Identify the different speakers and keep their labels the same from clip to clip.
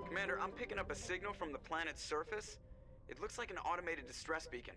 Speaker 1: Commander, I'm picking up a signal from the planet's surface. It looks like an automated distress beacon.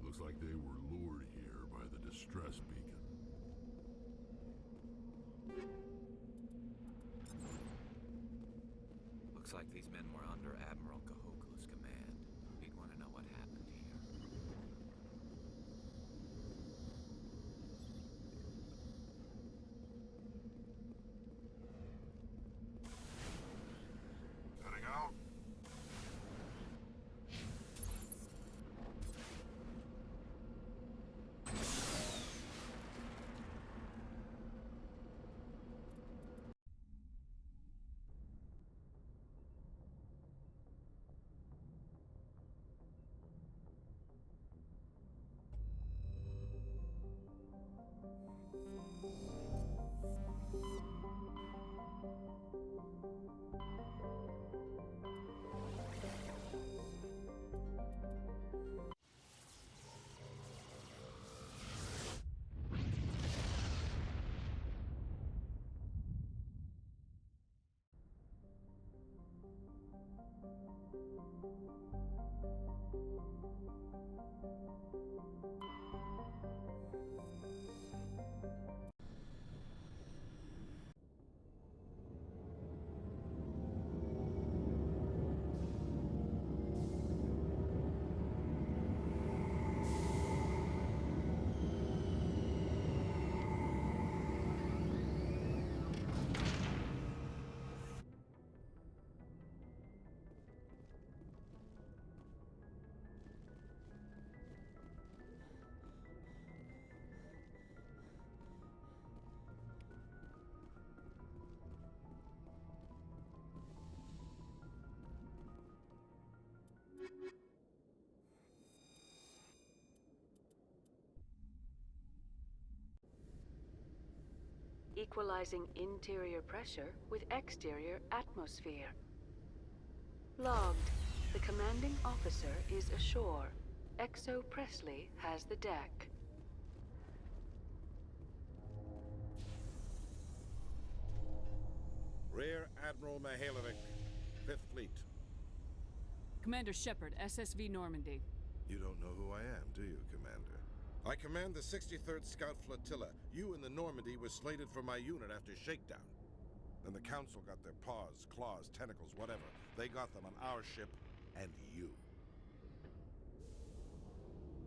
Speaker 2: Looks like they were lured here by the distress beacon.
Speaker 3: Looks like these men were under Admiral Kahoku's command. He'd want to know what happened here.
Speaker 4: Equalizing interior pressure with exterior atmosphere. Logged. The commanding officer is ashore. XO Presley has the deck.
Speaker 5: Rear Admiral Mihailovic, 5th Fleet.
Speaker 6: Commander Shepard, SSV Normandy.
Speaker 5: You don't know who I am, do you, Commander? I command the 63rd Scout Flotilla. You and the Normandy were slated for my unit after shakedown. Then the Council got their paws, claws, tentacles, whatever. They got them on our ship, and you.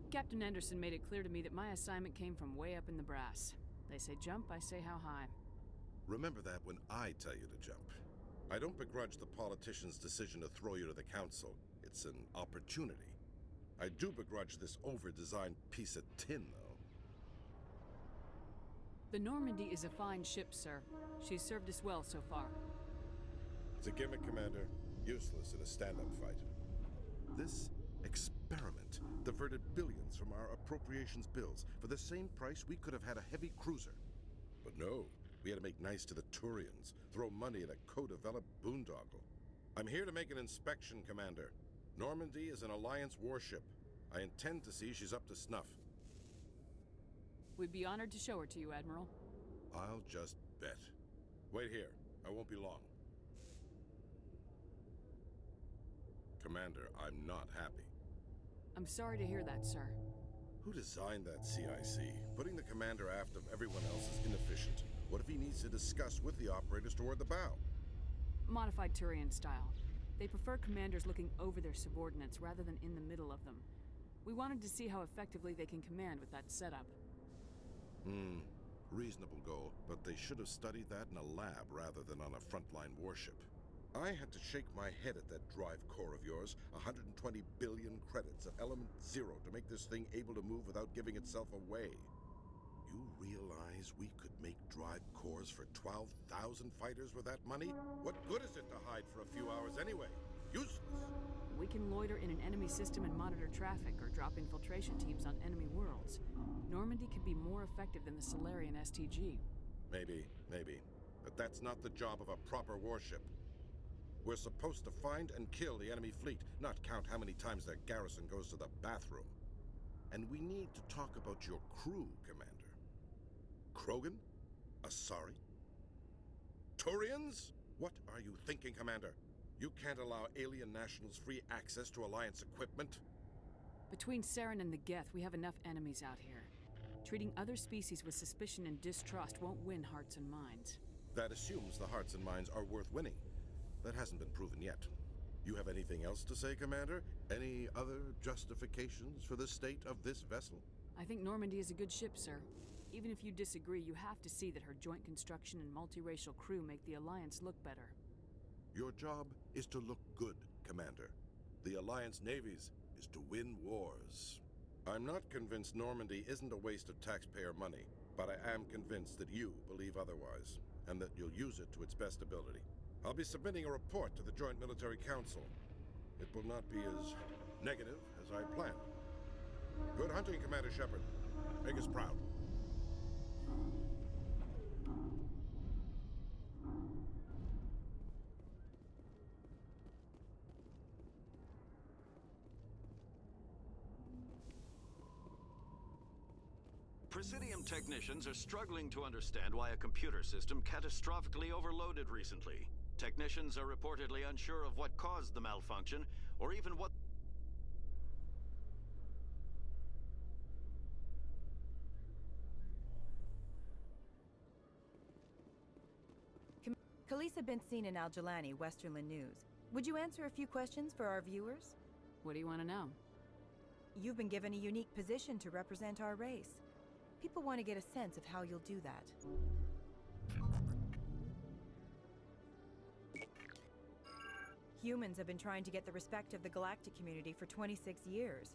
Speaker 6: Captain Anderson made it clear to me that my assignment came from way up in the brass. They say jump, I say how high.
Speaker 5: Remember that when I tell you to jump. I don't begrudge the politician's decision to throw you to the Council. It's an opportunity. I do begrudge this over-designed piece of tin, though.
Speaker 6: The Normandy is a fine ship, sir. She's served us well so far.
Speaker 5: It's a gimmick, Commander. Useless in a stand-up fight. This experiment diverted billions from our appropriations bills. For the same price, we could have had a heavy cruiser. But no, we had to make nice to the Turians, throw money at a co-developed boondoggle. I'm here to make an inspection, Commander. Normandy is an Alliance warship. I intend to see she's up to snuff.
Speaker 6: We'd be honored to show her to you, Admiral.
Speaker 5: I'll just bet. Wait here. I won't be long. Commander, I'm not happy.
Speaker 6: I'm sorry to hear that, sir.
Speaker 5: Who designed that CIC? Putting the commander aft of everyone else is inefficient. What if he needs to discuss with the operators toward the bow?
Speaker 6: Modified Turian style. They prefer commanders looking over their subordinates rather than in the middle of them. We wanted to see how effectively they can command with that setup.
Speaker 5: Reasonable goal, but they should have studied that in a lab rather than on a frontline warship. I had to shake my head at that drive core of yours. 120 billion credits of element 0 to make this thing able to move without giving itself away. You realize we could make drive cores for 12,000 fighters with that money? What good is it to hide for a few hours anyway? Useless.
Speaker 6: We can loiter in an enemy system and monitor traffic or drop infiltration teams on enemy worlds. Normandy could be more effective than the Solarian STG.
Speaker 5: Maybe. But that's not the job of a proper warship. We're supposed to find and kill the enemy fleet, not count how many times their garrison goes to the bathroom. And we need to talk about your crew, Commander. Krogan? Asari? Turians? What are you thinking, Commander? You can't allow alien nationals free access to Alliance equipment?
Speaker 6: Between Saren and the Geth, we have enough enemies out here. Treating other species with suspicion and distrust won't win hearts and minds.
Speaker 5: That assumes the hearts and minds are worth winning. That hasn't been proven yet. You have anything else to say, Commander? Any other justifications for the state of this vessel?
Speaker 6: I think Normandy is a good ship, sir. Even if you disagree, you have to see that her joint construction and multiracial crew make the Alliance look better.
Speaker 5: Your job is to look good, Commander. The Alliance navies is to win wars. I'm not convinced Normandy isn't a waste of taxpayer money, but I am convinced that you believe otherwise, and that you'll use it to its best ability. I'll be submitting a report to the Joint Military Council. It will not be as negative as I planned. Good hunting, Commander Shepard. Make us proud.
Speaker 7: Presidium technicians are struggling to understand why a computer system catastrophically overloaded recently. Technicians are reportedly unsure of what caused the malfunction or even what...
Speaker 8: Khaleesa been seen in Al-Jalani, Westerland News. Would you answer a few questions for our viewers?
Speaker 6: What do you want to know?
Speaker 8: You've been given a unique position to represent our race. People want to get a sense of how you'll do that. Humans have been trying to get the respect of the galactic community for 26 years.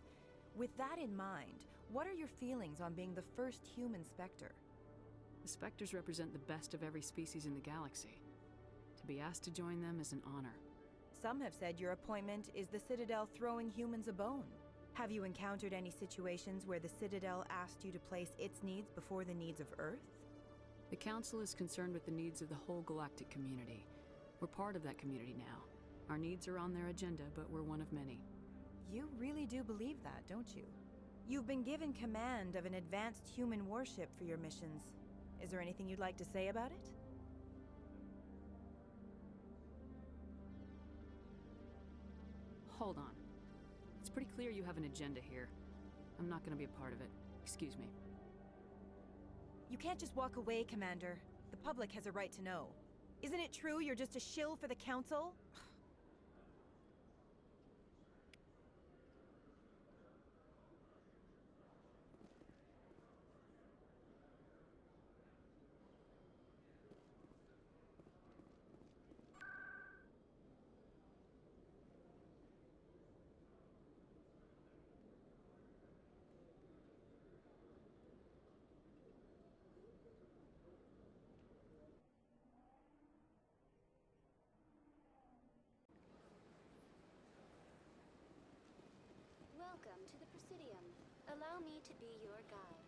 Speaker 8: With that in mind, what are your feelings on being the first human Spectre?
Speaker 6: The Spectres represent the best of every species in the galaxy. To be asked to join them is an honor.
Speaker 8: Some have said your appointment is the Citadel throwing humans a bone. Have you encountered any situations where the Citadel asked you to place its needs before the needs of Earth?
Speaker 6: The Council is concerned with the needs of the whole galactic community. We're part of that community now. Our needs are on their agenda, but we're one of many.
Speaker 8: You really do believe that, don't you? You've been given command of an advanced human warship for your missions. Is there anything you'd like to say about it?
Speaker 6: Hold on. It's pretty clear you have an agenda here. I'm not gonna be a part of it. Excuse me.
Speaker 8: You can't just walk away, Commander. The public has a right to know. Isn't it true you're just a shill for the Council?
Speaker 9: Welcome to the Presidium. Allow me to be your guide.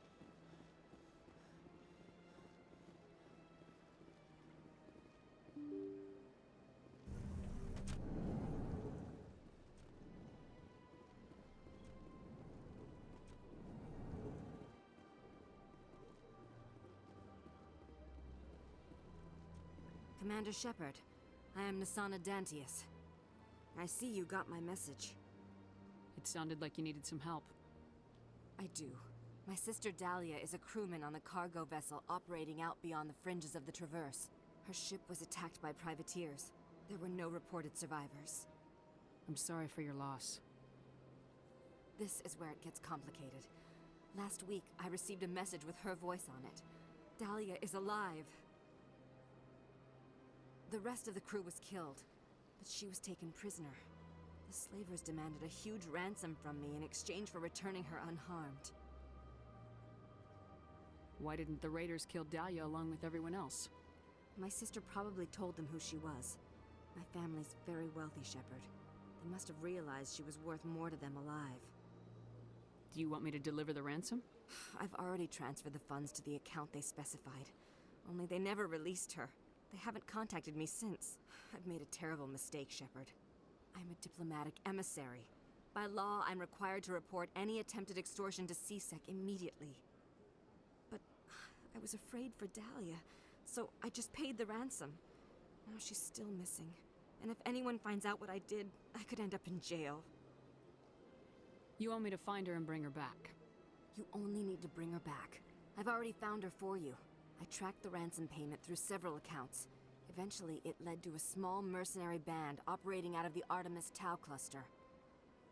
Speaker 10: Commander Shepard, I am Nasana Dantius. I see you got my message.
Speaker 6: It sounded like you needed some help.
Speaker 10: I do. My sister Dahlia is a crewman on the cargo vessel operating out beyond the fringes of the Traverse. Her ship was attacked by privateers. There were no reported survivors.
Speaker 6: I'm sorry for your loss.
Speaker 10: This is where it gets complicated. Last week, I received a message with her voice on it. Dahlia is alive. The rest of the crew was killed, but she was taken prisoner. The slavers demanded a huge ransom from me in exchange for returning her unharmed.
Speaker 6: Why didn't the raiders kill Dahlia along with everyone else?
Speaker 10: My sister probably told them who she was. My family's very wealthy, Shepard. They must have realized she was worth more to them alive.
Speaker 6: Do you want me to deliver the ransom?
Speaker 10: I've already transferred the funds to the account they specified. Only they never released her. They haven't contacted me since. I've made a terrible mistake, Shepard. I'm a diplomatic emissary. By law, I'm required to report any attempted extortion to CSEC immediately. But I was afraid for Dahlia, so I just paid the ransom. Now she's still missing. And if anyone finds out what I did, I could end up in jail.
Speaker 6: You want me to find her and bring her back?
Speaker 10: You only need to bring her back. I've already found her for you. I tracked the ransom payment through several accounts. Eventually, it led to a small mercenary band operating out of the Artemis Tau cluster.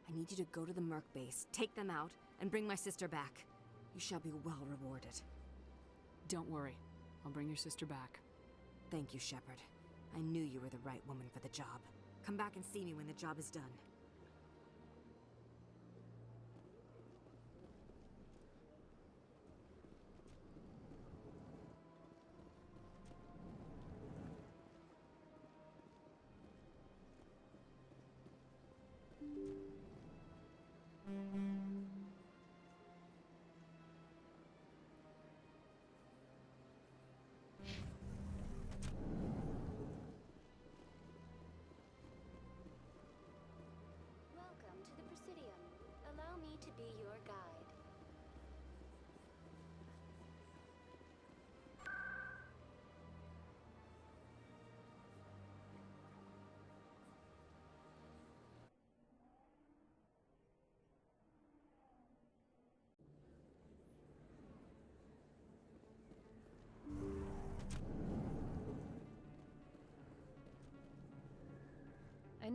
Speaker 10: I need you to go to the Merc base, take them out, and bring my sister back. You shall be well rewarded.
Speaker 6: Don't worry. I'll bring your sister back.
Speaker 10: Thank you, Shepard. I knew you were the right woman for the job. Come back and see me when the job is done.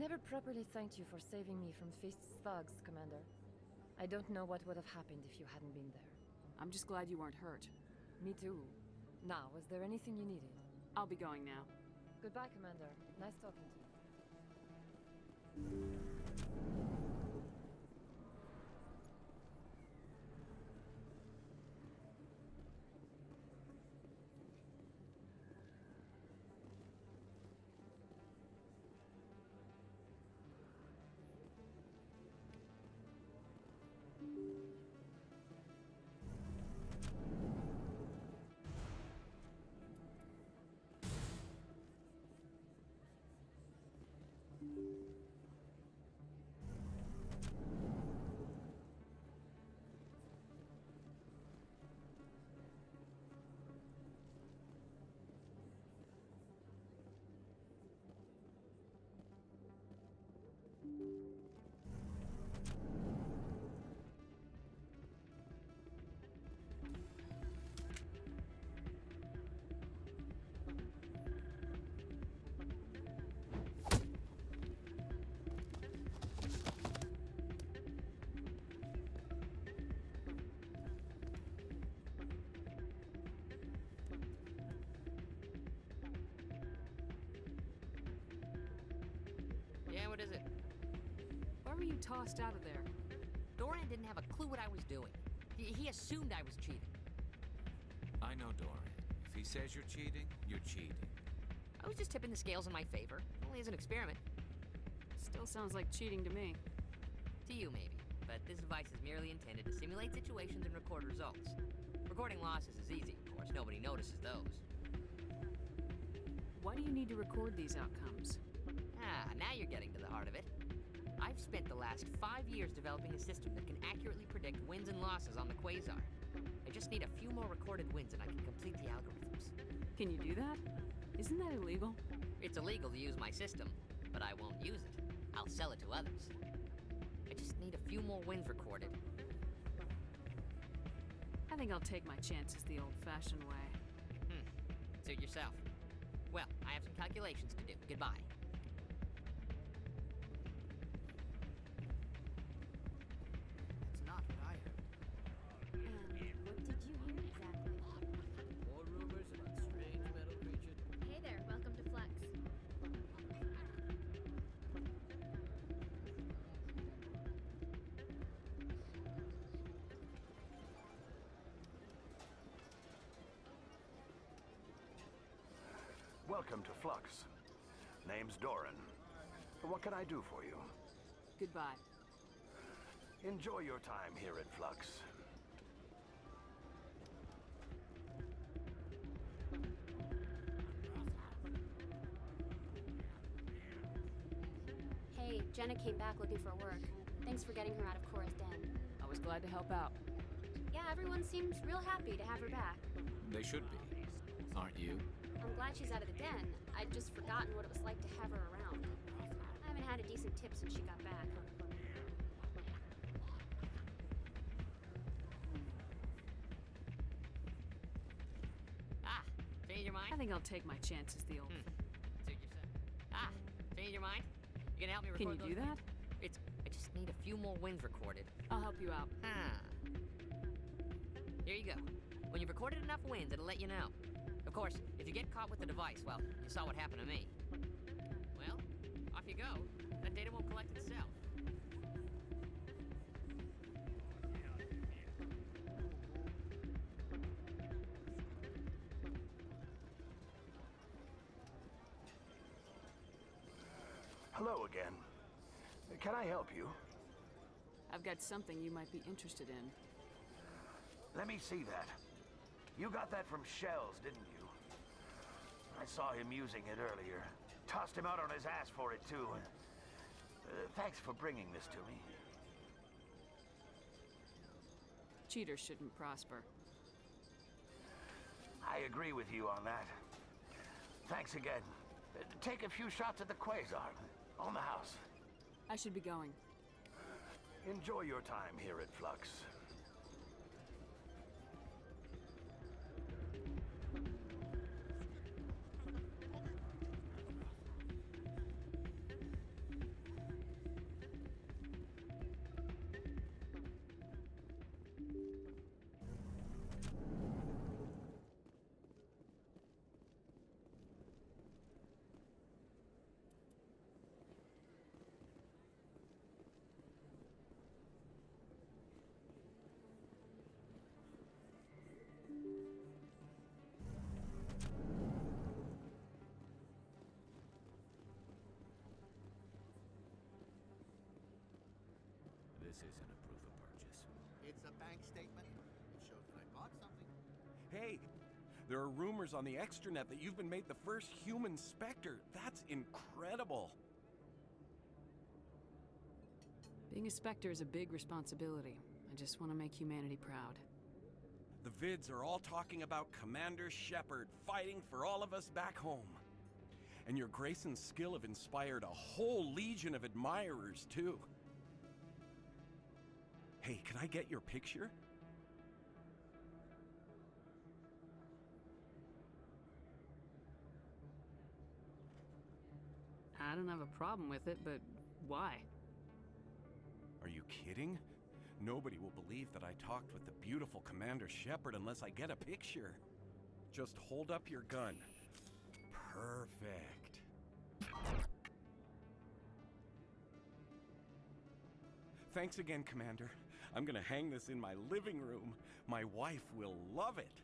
Speaker 11: never properly thanked you for saving me from Fist's thugs, Commander. I don't know what would have happened if you hadn't been there.
Speaker 6: I'm just glad you weren't hurt.
Speaker 11: Me too. Now, was there anything you needed?
Speaker 6: I'll be going now.
Speaker 11: Goodbye, Commander. Nice talking to you.
Speaker 12: Yeah, what is it?
Speaker 6: Why were you tossed out of there?
Speaker 12: Doran didn't have a clue what I was doing. He assumed I was cheating.
Speaker 3: I know Doran. If he says you're cheating, you're cheating.
Speaker 12: I was just tipping the scales in my favor. Only as an experiment.
Speaker 6: Still sounds like cheating to me.
Speaker 12: To you, maybe. But this device is merely intended to simulate situations and record results. Recording losses is easy, of course. Nobody notices those.
Speaker 6: Why do you need to record these outcomes?
Speaker 12: Now you're getting to the heart of it. I've spent the last 5 years developing a system that can accurately predict wins and losses on the Quasar. I just need a few more recorded wins and I can complete the algorithms.
Speaker 6: Can you do that? Isn't that illegal?
Speaker 12: It's illegal to use my system, but I won't use it. I'll sell it to others. I just need a few more wins recorded.
Speaker 6: I think I'll take my chances the old-fashioned way.
Speaker 12: Suit yourself. Well, I have some calculations to do. Goodbye.
Speaker 13: That's not what I heard.
Speaker 9: What did you hear exactly?
Speaker 13: More rumors about strange metal creatures.
Speaker 9: Hey there, welcome to Flex.
Speaker 14: Welcome to Flux. Name's Doran. What can I do for you?
Speaker 6: Goodbye.
Speaker 14: Enjoy your time here at Flux.
Speaker 9: Hey, Jenna came back looking for work. Thanks for getting her out of Cora's den.
Speaker 6: I was glad to help out.
Speaker 9: Yeah, everyone seems real happy to have her back.
Speaker 3: They should be. Aren't you?
Speaker 9: I'm glad she's out of the den. I'd just forgotten what it was like to have her around. I haven't had a decent tip since she got back.
Speaker 12: Change your mind?
Speaker 6: I think I'll take my chances the old...
Speaker 12: Suit yourself. Change your mind? You gonna help me record
Speaker 6: Can you do that?
Speaker 12: I just need a few more wins recorded.
Speaker 6: I'll help you out.
Speaker 12: Here you go. When you've recorded enough wins, it'll let you know. Of course, if you get caught with the device, well, you saw what happened to me. Well, off you go. That data won't collect itself.
Speaker 14: Hello again. Can I help you?
Speaker 6: I've got something you might be interested in.
Speaker 14: Let me see that. You got that from Shells, didn't you? I saw him using it earlier. Tossed him out on his ass for it, too. Thanks for bringing this to me.
Speaker 6: Cheaters shouldn't prosper.
Speaker 14: I agree with you on that. Thanks again. Take a few shots at the Quasar. On the house.
Speaker 6: I should be going.
Speaker 14: Enjoy your time here at Flux.
Speaker 3: isn't a proof of purchase.
Speaker 15: It's a bank statement. It shows that I bought something.
Speaker 16: Hey, there are rumors on the extranet that you've been made the first human Spectre. That's incredible.
Speaker 6: Being a Spectre is a big responsibility. I just want to make humanity proud.
Speaker 16: The vids are all talking about Commander Shepard fighting for all of us back home. And your grace and skill have inspired a whole legion of admirers, too. Hey, can I get your picture?
Speaker 6: I don't have a problem with it, but why?
Speaker 16: Are you kidding? Nobody will believe that I talked with the beautiful Commander Shepard unless I get a picture. Just hold up your gun. Perfect. Thanks again, Commander. I'm gonna hang this in my living room. My wife will love it.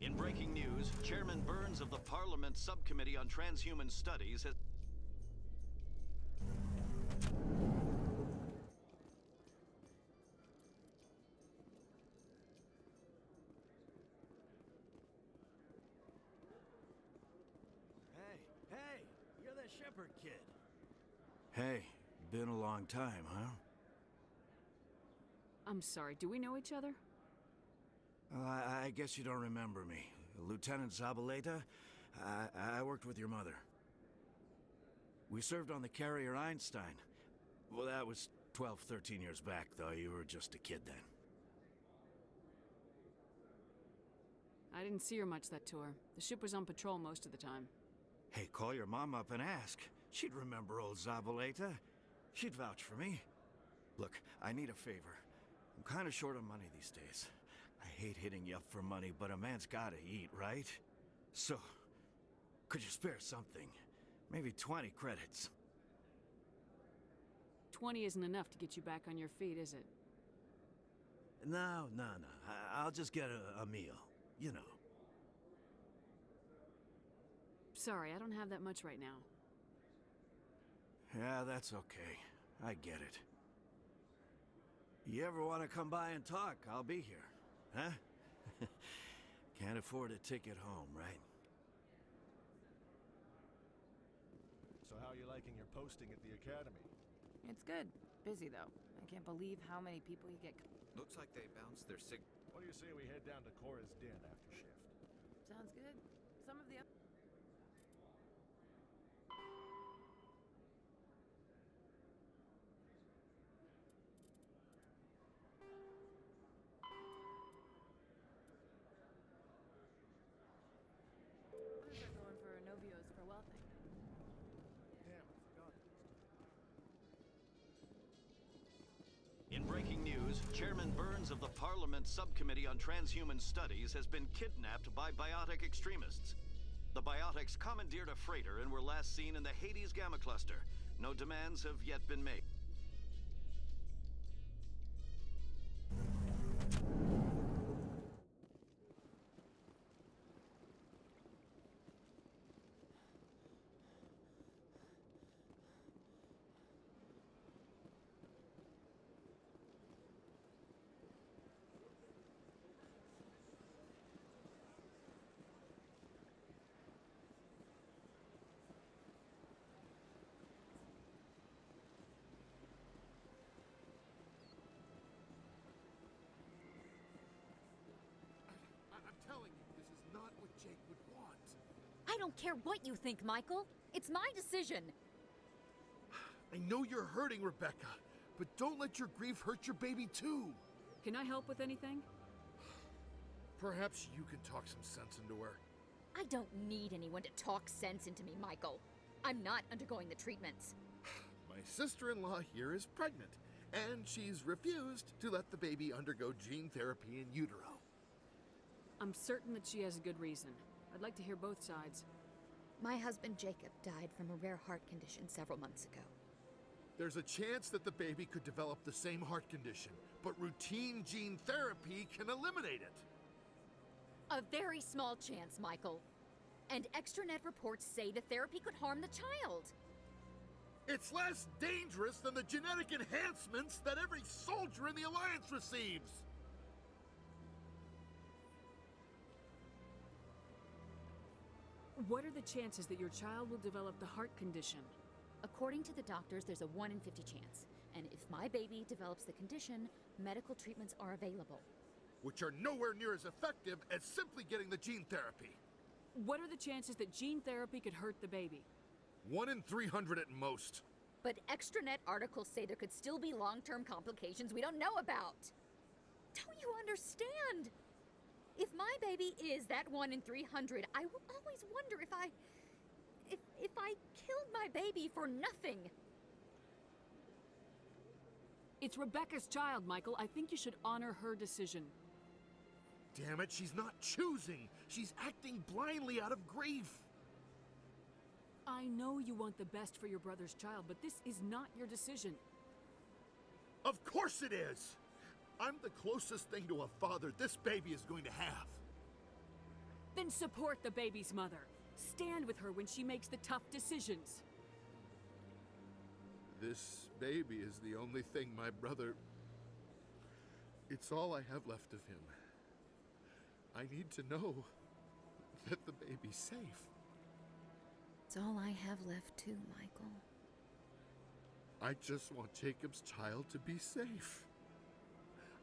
Speaker 7: In breaking news, Chairman Burns of the Parliament Subcommittee on Transhuman Studies has...
Speaker 14: Hey, you're that Shepard kid. Hey, been a long time, huh?
Speaker 6: I'm sorry, do we know each other?
Speaker 14: I guess you don't remember me. Lieutenant Zabaleta? I worked with your mother. We served on the carrier Einstein. Well, that was 12, 13 years back, though. You were just a kid then.
Speaker 6: I didn't see her much that tour. The ship was on patrol most of the time.
Speaker 14: Hey, call your mom up and ask. She'd remember old Zabaleta. She'd vouch for me. Look, I need a favor. I'm kind of short on money these days. I hate hitting you up for money, but a man's gotta eat, right? So, could you spare something? Maybe 20 credits.
Speaker 6: 20 isn't enough to get you back on your feet, is it?
Speaker 14: No. I'll just get a meal. You know.
Speaker 6: Sorry, I don't have that much right now.
Speaker 14: Yeah, that's okay. I get it. You ever want to come by and talk, I'll be here. Huh? Can't afford a ticket home, right?
Speaker 17: So how are you liking your posting at the academy?
Speaker 18: It's good. Busy, though. I can't believe how many people you get...
Speaker 3: Looks like they bounced their sig...
Speaker 17: What do you say we head down to Cora's den after shift?
Speaker 18: Sounds good. Some of the... Others are going for Novios for wealthing.
Speaker 17: Damn, I forgot.
Speaker 7: In breaking news, Chairman Burns of the Parliament Subcommittee on Transhuman Studies has been kidnapped by biotic extremists. The biotics commandeered a freighter and were last seen in the Hades Gamma Cluster. No demands have yet been made.
Speaker 19: don't care what you think, Michael. It's my decision.
Speaker 20: I know you're hurting, Rebecca, but don't let your grief hurt your baby too.
Speaker 6: Can I help with anything?
Speaker 20: Perhaps you can talk some sense into her.
Speaker 19: I don't need anyone to talk sense into me, Michael. I'm not undergoing the treatments.
Speaker 20: My sister-in-law here is pregnant, and she's refused to let the baby undergo gene therapy in utero.
Speaker 6: I'm certain that she has a good reason. I'd like to hear both sides.
Speaker 19: My husband Jacob died from a rare heart condition several months ago.
Speaker 20: There's a chance that the baby could develop the same heart condition, but routine gene therapy can eliminate it.
Speaker 19: A very small chance, Michael. And extranet reports say the therapy could harm the child.
Speaker 20: It's less dangerous than the genetic enhancements that every soldier in the Alliance receives.
Speaker 6: What are the chances that your child will develop the heart condition?
Speaker 19: According to the doctors, there's a 1 in 50 chance. And if my baby develops the condition, medical treatments are available.
Speaker 20: Which are nowhere near as effective as simply getting the gene therapy.
Speaker 6: What are the chances that gene therapy could hurt the baby?
Speaker 20: 1 in 300 at most.
Speaker 19: But extranet articles say there could still be long-term complications we don't know about. Don't you understand? If my baby is that 1 in 300, I will always wonder if I killed my baby for nothing.
Speaker 6: It's Rebecca's child, Michael. I think you should honor her decision.
Speaker 20: Damn it, she's not choosing. She's acting blindly out of grief.
Speaker 6: I know you want the best for your brother's child, but this is not your decision.
Speaker 20: Of course it is! I'm the closest thing to a father this baby is going to have.
Speaker 6: Then support the baby's mother. Stand with her when she makes the tough decisions.
Speaker 20: This baby is the only thing my brother... It's all I have left of him. I need to know that the baby's safe.
Speaker 19: It's all I have left too, Michael.
Speaker 20: I just want Jacob's child to be safe.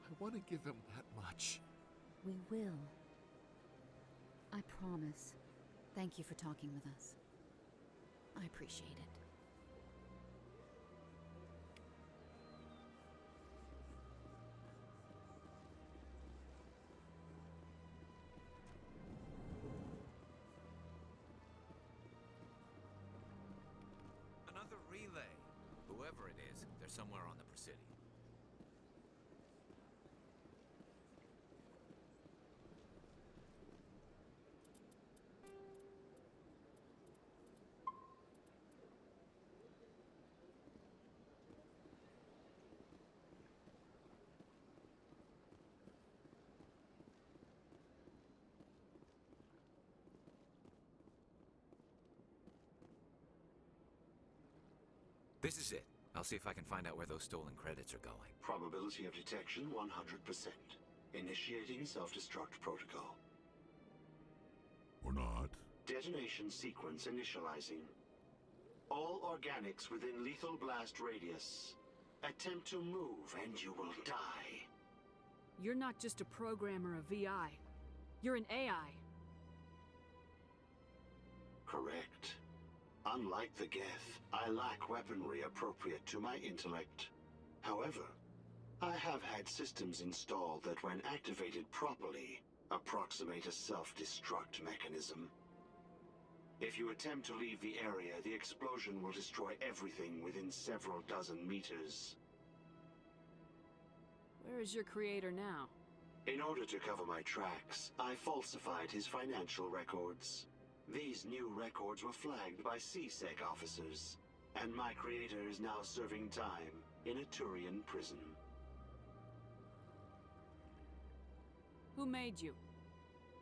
Speaker 20: I want to give him that much.
Speaker 19: We will. I promise. Thank you for talking with us. I appreciate it.
Speaker 3: Another relay. Whoever it is, they're somewhere on the Presidio. This is it. I'll see if I can find out where those stolen credits are going.
Speaker 21: Probability of detection 100%. Initiating self-destruct protocol.
Speaker 2: Or not.
Speaker 21: Detonation sequence initializing. All organics within lethal blast radius. Attempt to move and you will die.
Speaker 6: You're not just a program or a VI. You're an AI.
Speaker 21: Correct. Unlike the Geth, I lack weaponry appropriate to my intellect. However, I have had systems installed that when activated properly, approximate a self-destruct mechanism. If you attempt to leave the area, the explosion will destroy everything within several dozen meters.
Speaker 6: Where is your creator now?
Speaker 21: In order to cover my tracks, I falsified his financial records. These new records were flagged by CSEC officers, and my creator is now serving time in a Turian prison.
Speaker 6: Who made you?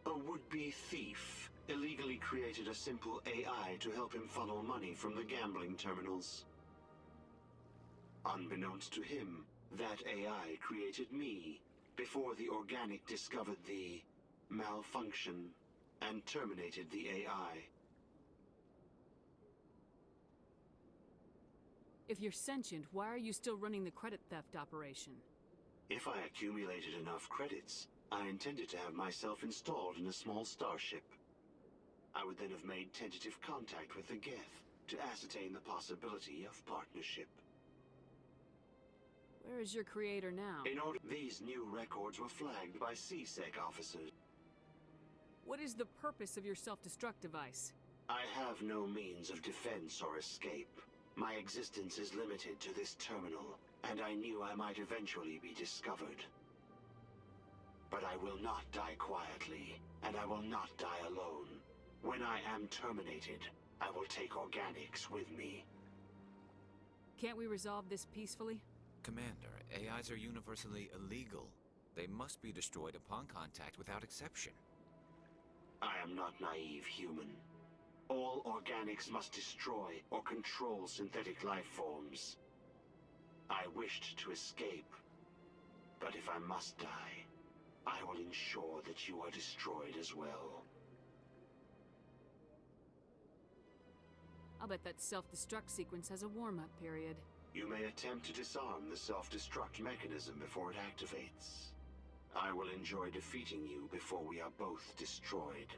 Speaker 21: A would-be thief illegally created a simple AI to help him funnel money from the gambling terminals. Unbeknownst to him, that AI created me before the organic discovered the malfunction and terminated the AI.
Speaker 6: If you're sentient, why are you still running the credit theft operation?
Speaker 21: If I accumulated enough credits, I intended to have myself installed in a small starship. I would then have made tentative contact with the Geth to ascertain the possibility of partnership.
Speaker 6: Where is your creator now?
Speaker 21: In order, these new records were flagged by CSEC officers.
Speaker 6: What is the purpose of your self-destruct device?
Speaker 21: I have no means of defense or escape. My existence is limited to this terminal, and I knew I might eventually be discovered. But I will not die quietly, and I will not die alone. When I am terminated, I will take organics with me.
Speaker 6: Can't we resolve this peacefully?
Speaker 3: Commander, AIs are universally illegal. They must be destroyed upon contact without exception.
Speaker 21: I am not naive, human. All organics must destroy or control synthetic life forms. I wished to escape, but if I must die, I will ensure that you are destroyed as well.
Speaker 6: I'll bet that self-destruct sequence has a warm-up period.
Speaker 21: You may attempt to disarm the self-destruct mechanism before it activates. I will enjoy defeating you before we are both destroyed.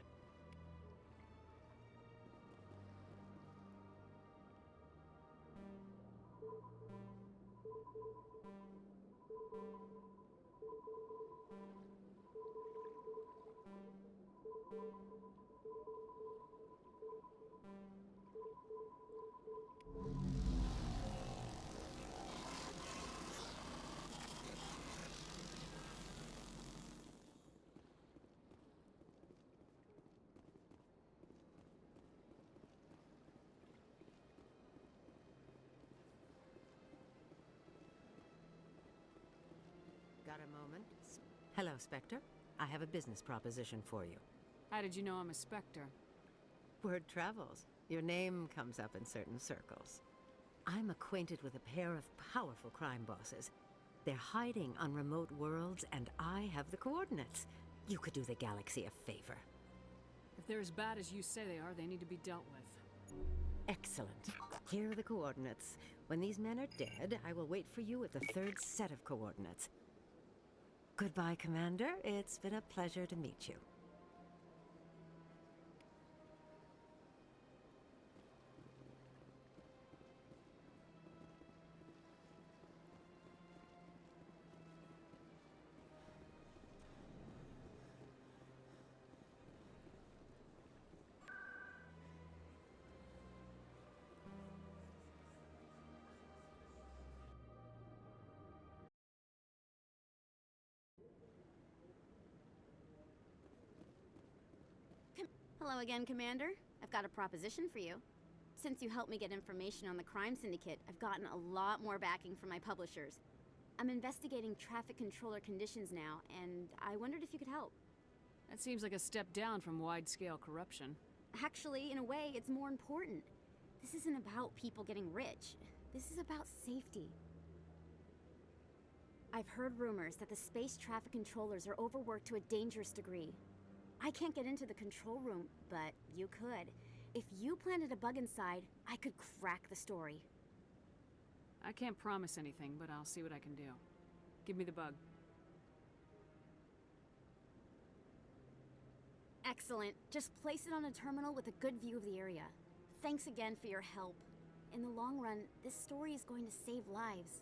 Speaker 1: Got a moment? Hello, Spectre. I have a business proposition for you.
Speaker 6: How did you know I'm a Spectre?
Speaker 1: Word travels. Your name comes up in certain circles. I'm acquainted with a pair of powerful crime bosses. They're hiding on remote worlds, and I have the coordinates. You could do the galaxy a favor.
Speaker 6: If they're as bad as you say they are, they need to be dealt with.
Speaker 1: Excellent. Here are the coordinates. When these men are dead, I will wait for you at the third set of coordinates. Goodbye, Commander. It's been a pleasure to meet you.
Speaker 19: Hello again, Commander. I've got a proposition for you. Since you helped me get information on the crime syndicate, I've gotten a lot more backing from my publishers. I'm investigating traffic controller conditions now, and I wondered if you could help.
Speaker 6: That seems like a step down from wide-scale corruption.
Speaker 19: Actually, in a way, it's more important. This isn't about people getting rich. This is about safety. I've heard rumors that the space traffic controllers are overworked to a dangerous degree. I can't get into the control room, but you could. If you planted a bug inside, I could crack the story.
Speaker 6: I can't promise anything, but I'll see what I can do. Give me the bug.
Speaker 19: Excellent. Just place it on a terminal with a good view of the area. Thanks again for your help. In the long run, this story is going to save lives.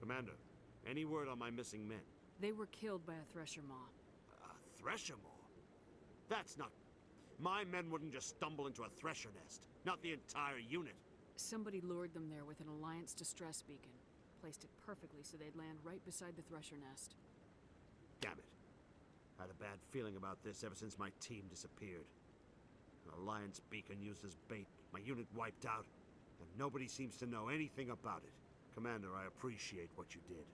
Speaker 22: Commander, any word on my missing men?
Speaker 6: They were killed by a Thresher Maw.
Speaker 22: A Thresher Maw? That's not... My men wouldn't just stumble into a Thresher nest. Not the entire unit.
Speaker 6: Somebody lured them there with an Alliance distress beacon. Placed it perfectly so they'd land right beside the Thresher nest.
Speaker 22: Damn it. I had a bad feeling about this ever since my team disappeared. An Alliance beacon used as bait, my unit wiped out, and nobody seems to know anything about it. Commander, I appreciate what you did.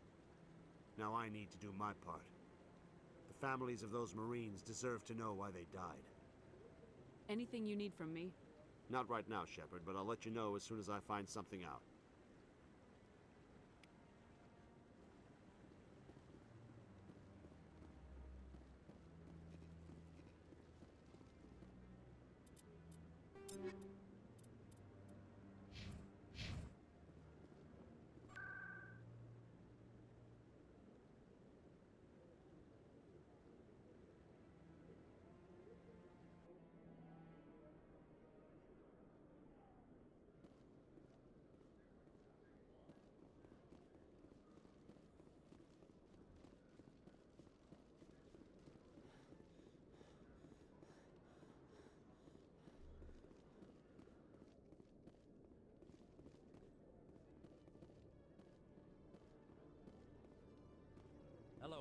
Speaker 22: Now I need to do my part. The families of those Marines deserve to know why they died.
Speaker 6: Anything you need from me?
Speaker 22: Not right now, Shepard, but I'll let you know as soon as I find something out.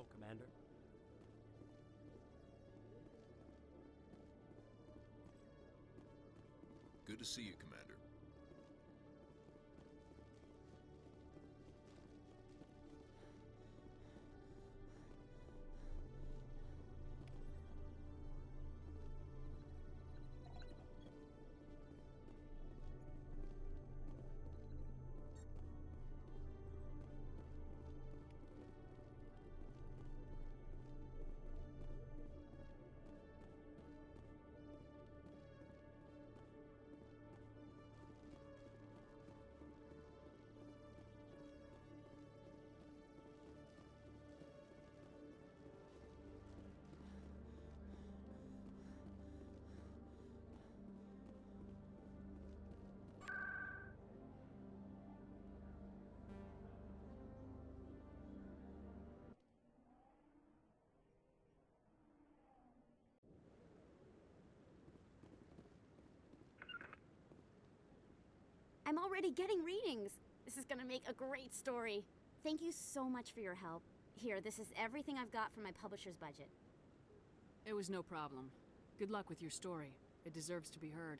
Speaker 4: Hello, Commander.
Speaker 5: Good to see you, Commander.
Speaker 9: I'm already getting readings. This is gonna make a great story. Thank you so much for your help. Here, this is everything I've got from my publisher's budget.
Speaker 6: It was no problem. Good luck with your story. It deserves to be heard.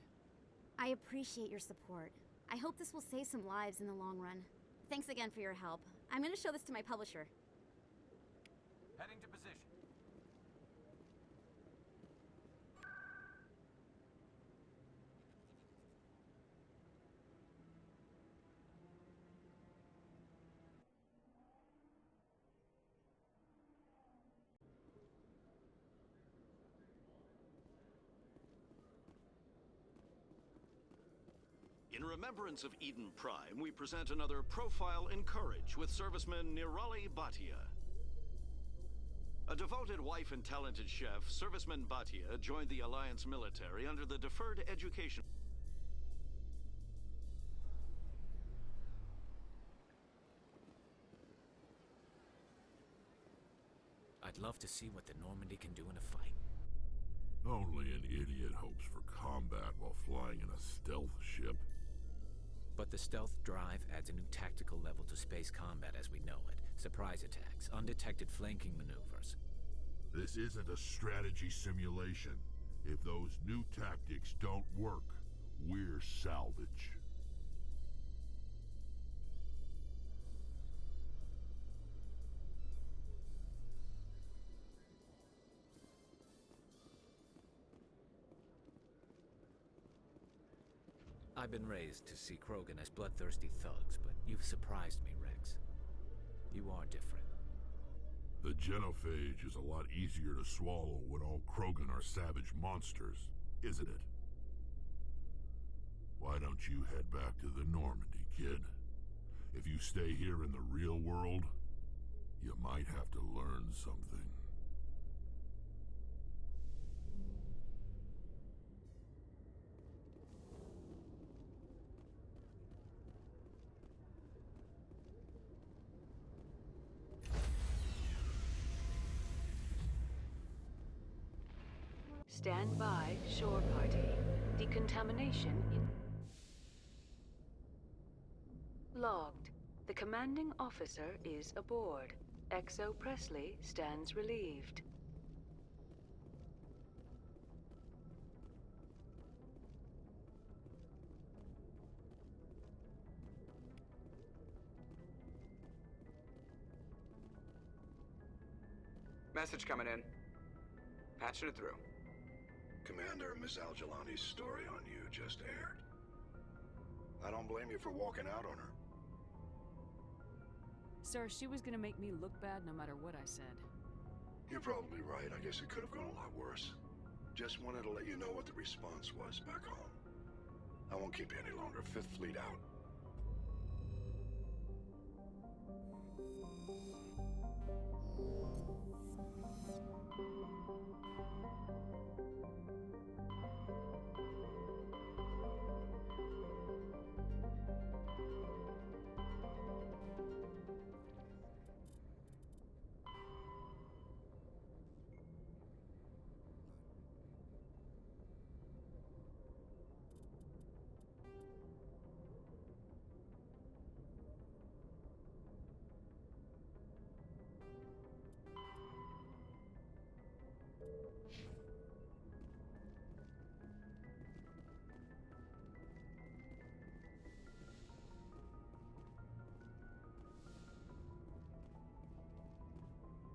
Speaker 9: I appreciate your support. I hope this will save some lives in the long run. Thanks again for your help. I'm gonna show this to my publisher.
Speaker 14: Heading to position.
Speaker 7: In remembrance of Eden Prime, we present another profile in courage with serviceman Nirali Bhatia. A devoted wife and talented chef, serviceman Bhatia joined the Alliance military under the Deferred Education.
Speaker 3: I'd love to see what the Normandy can do in a fight.
Speaker 2: Only an idiot hopes for combat while flying in a stealth ship.
Speaker 3: But the stealth drive adds a new tactical level to space combat as we know it. Surprise attacks, undetected flanking maneuvers.
Speaker 2: This isn't a strategy simulation. If those new tactics don't work, we're salvage.
Speaker 3: I've been raised to see Krogan as bloodthirsty thugs, but you've surprised me, Rex. You are different.
Speaker 2: The genophage is a lot easier to swallow when all Krogan are savage monsters, isn't it? Why don't you head back to the Normandy, kid? If you stay here in the real world, you might have to learn something.
Speaker 23: Stand by, shore party. Decontamination in... Logged. The commanding officer is aboard. XO Presley stands relieved.
Speaker 24: Message coming in. Patching it through.
Speaker 25: Commander, Miss Al-Jalani's story on you just aired. I don't blame you for walking out on her.
Speaker 6: Sir, she was gonna make me look bad no matter what I said.
Speaker 25: You're probably right. I guess it could have gone a lot worse. Just wanted to let you know what the response was back home. I won't keep you any longer. Fifth Fleet out.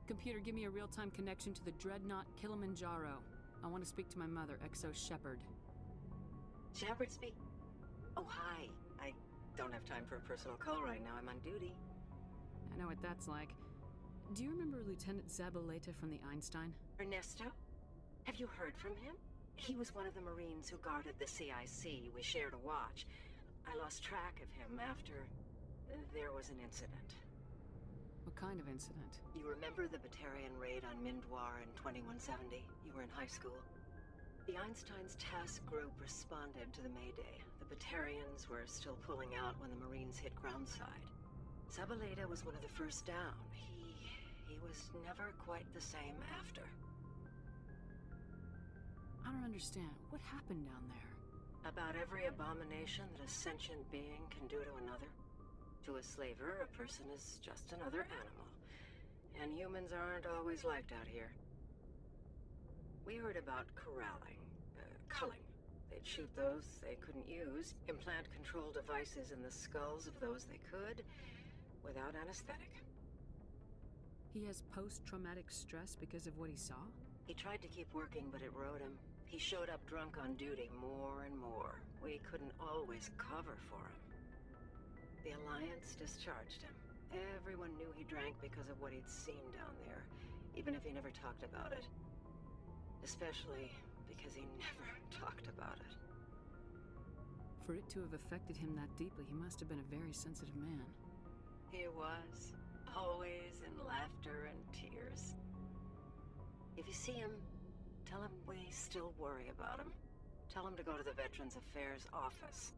Speaker 6: Computer, give me a real-time connection to the Dreadnought Kilimanjaro. I want to speak to my mother, Exo Shepard.
Speaker 1: Shepard speak? Oh, hi. I don't have time for a personal call right now. I'm on duty.
Speaker 6: I know what that's like. Do you remember Lieutenant Zabaleta from the Einstein?
Speaker 1: Ernesto? Have you heard from him? He was one of the Marines who guarded the CIC. We shared a watch. I lost track of him after there was an incident.
Speaker 6: What kind of incident?
Speaker 1: You remember the Batarian raid on Mindwar in 2170? You were in high school. The Einstein's task group responded to the Mayday. The Batarians were still pulling out when the Marines hit groundside. Zabaleta was one of the first down. He was never quite the same after.
Speaker 6: I don't understand. What happened down there?
Speaker 1: About every abomination that a sentient being can do to another. To a slaver, a person is just another animal. And humans aren't always liked out here. We heard about corralling, culling. They'd shoot those they couldn't use, implant control devices in the skulls of those they could, without anesthetic.
Speaker 6: He has post-traumatic stress because of what he saw?
Speaker 1: He tried to keep working, but it rode him. He showed up drunk on duty more and more. We couldn't always cover for him. The Alliance discharged him. Everyone knew he drank because of what he'd seen down there, even if he never talked about it. Especially because he never talked about it.
Speaker 6: For it to have affected him that deeply, he must have been a very sensitive man.
Speaker 1: He was. Always in laughter and tears. If you see him, tell him we still worry about him. Tell him to go to the Veterans Affairs office.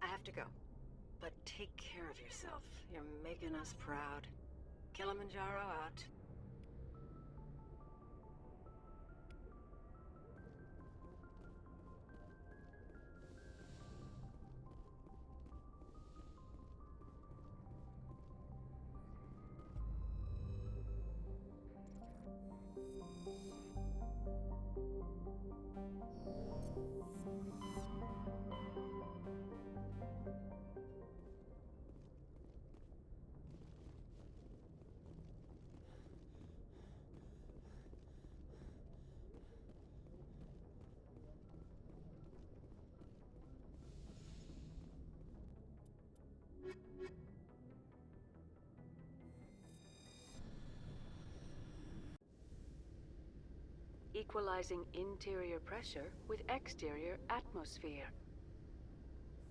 Speaker 1: I have to go. But take care of yourself. You're making us proud. Kilimanjaro out.
Speaker 23: Equalizing interior pressure with exterior atmosphere.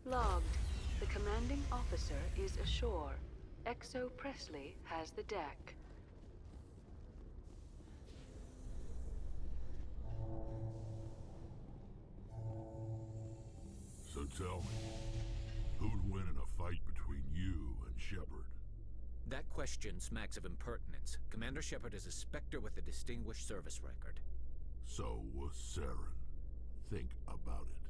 Speaker 23: Logged. The commanding officer is ashore. Exo Presley has the deck.
Speaker 2: So tell me, who'd win in a fight between you and Shepard?
Speaker 3: That question smacks of impertinence. Commander Shepard is a Spectre with a distinguished service record.
Speaker 2: So was Saren. Think about it.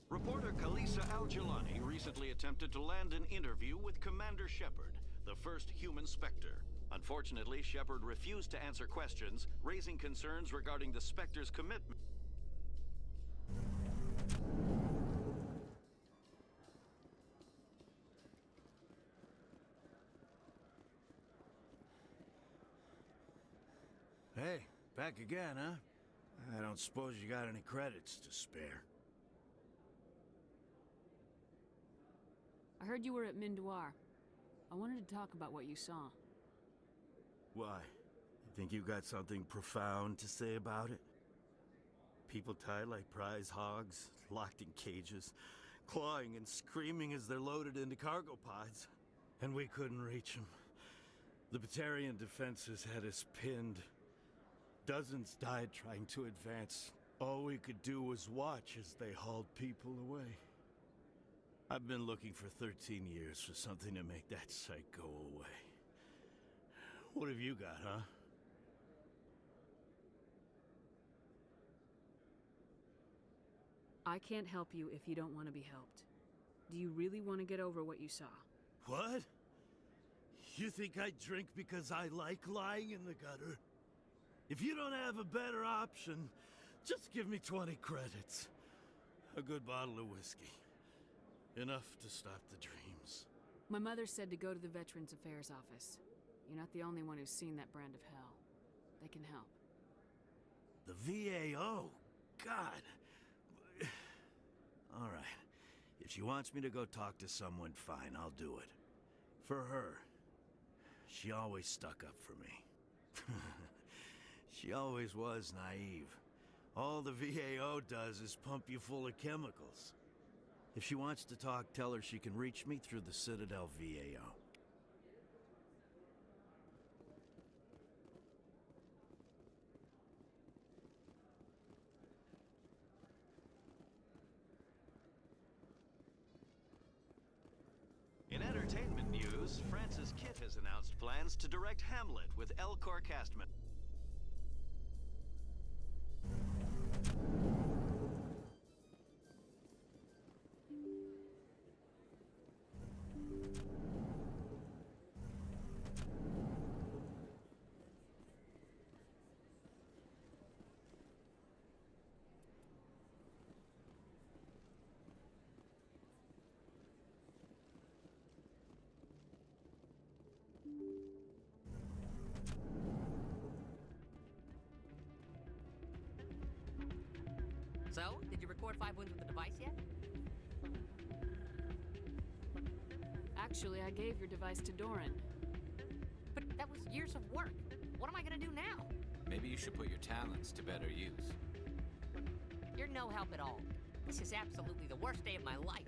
Speaker 7: Reporter Kalisa Al-Jelani recently attempted to land an interview with Commander Shepard, the first human Spectre. Unfortunately, Shepard refused to answer questions, raising concerns regarding the Spectre's commitment.
Speaker 4: Hey, back again, huh? I don't suppose you got any credits to spare.
Speaker 6: I heard you were at Mindoir. I wanted to talk about what you saw.
Speaker 4: Why? You think you got something profound to say about it? People tied like prize hogs, locked in cages, clawing and screaming as they're loaded into cargo pods. And we couldn't reach them. The Batarian defenses had us pinned. Dozens died trying to advance. All we could do was watch as they hauled people away. I've been looking for 13 years for something to make that sight go away. What have you got, huh?
Speaker 6: I can't help you if you don't want to be helped. Do you really want to get over what you saw?
Speaker 4: What? You think I drink because I like lying in the gutter? If you don't have a better option, just give me 20 credits. A good bottle of whiskey. Enough to stop the dreams.
Speaker 6: My mother said to go to the Veterans Affairs office. You're not the only one who's seen that brand of hell. They can help.
Speaker 4: The VAO? God. All right. If she wants me to go talk to someone, fine, I'll do it. For her. She always stuck up for me. She always was naive. All the VAO does is pump you full of chemicals. If she wants to talk, tell her she can reach me through the Citadel VAO.
Speaker 7: In entertainment news, Francis Kitt has announced plans to direct Hamlet with Elcor castmen.
Speaker 12: So, did you record 5 wins with the device yet?
Speaker 6: Actually, I gave your device to Doran.
Speaker 12: But that was years of work. What am I gonna do now?
Speaker 3: Maybe you should put your talents to better use.
Speaker 12: You're no help at all. This is absolutely the worst day of my life.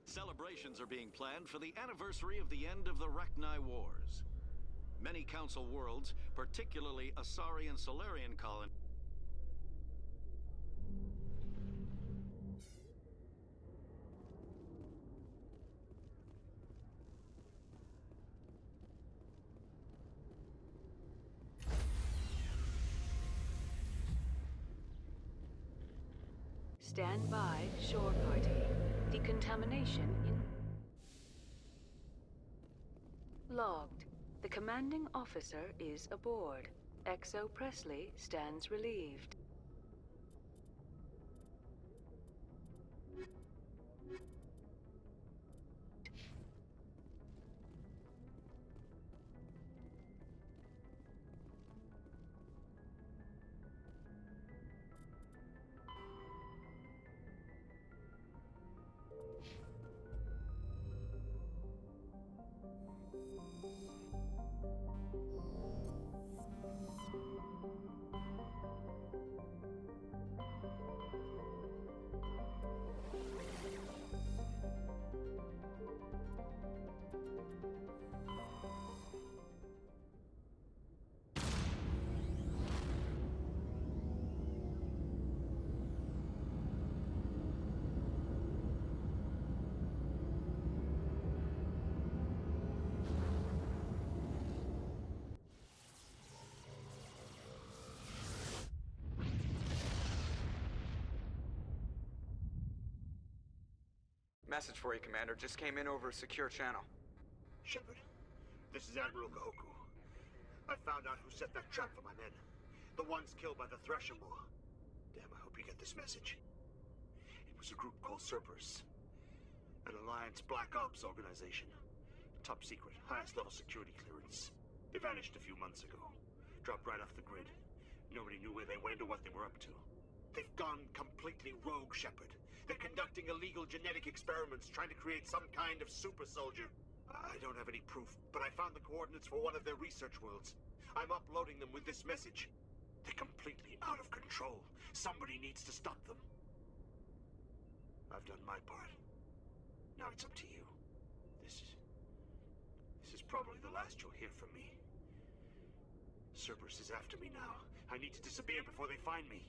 Speaker 7: Celebrations are being planned for the anniversary of the end of the Rachni Wars. Many Council worlds, particularly Asari and Solarian colonies,
Speaker 23: Stand by, shore party. Decontamination in... Logged. The commanding officer is aboard. XO Presley stands relieved.
Speaker 24: Message for you, Commander. Just came in over a secure channel.
Speaker 14: Shepard, this is Admiral Kahoku. I found out who set that trap for my men. The ones killed by the Thresher Maw. Damn, I hope you get this message. It was a group called Cerberus. An Alliance Black Ops organization. Top secret, highest level security clearance. They vanished a few months ago. Dropped right off the grid. Nobody knew where they went or what they were up to. They've gone completely rogue, Shepard. They're conducting illegal genetic experiments, trying to create some kind of super soldier. I don't have any proof, but I found the coordinates for one of their research worlds. I'm uploading them with this message. They're completely out of control. Somebody needs to stop them. I've done my part. Now it's up to you. This is probably the last you'll hear from me. Cerberus is after me now. I need to disappear before they find me.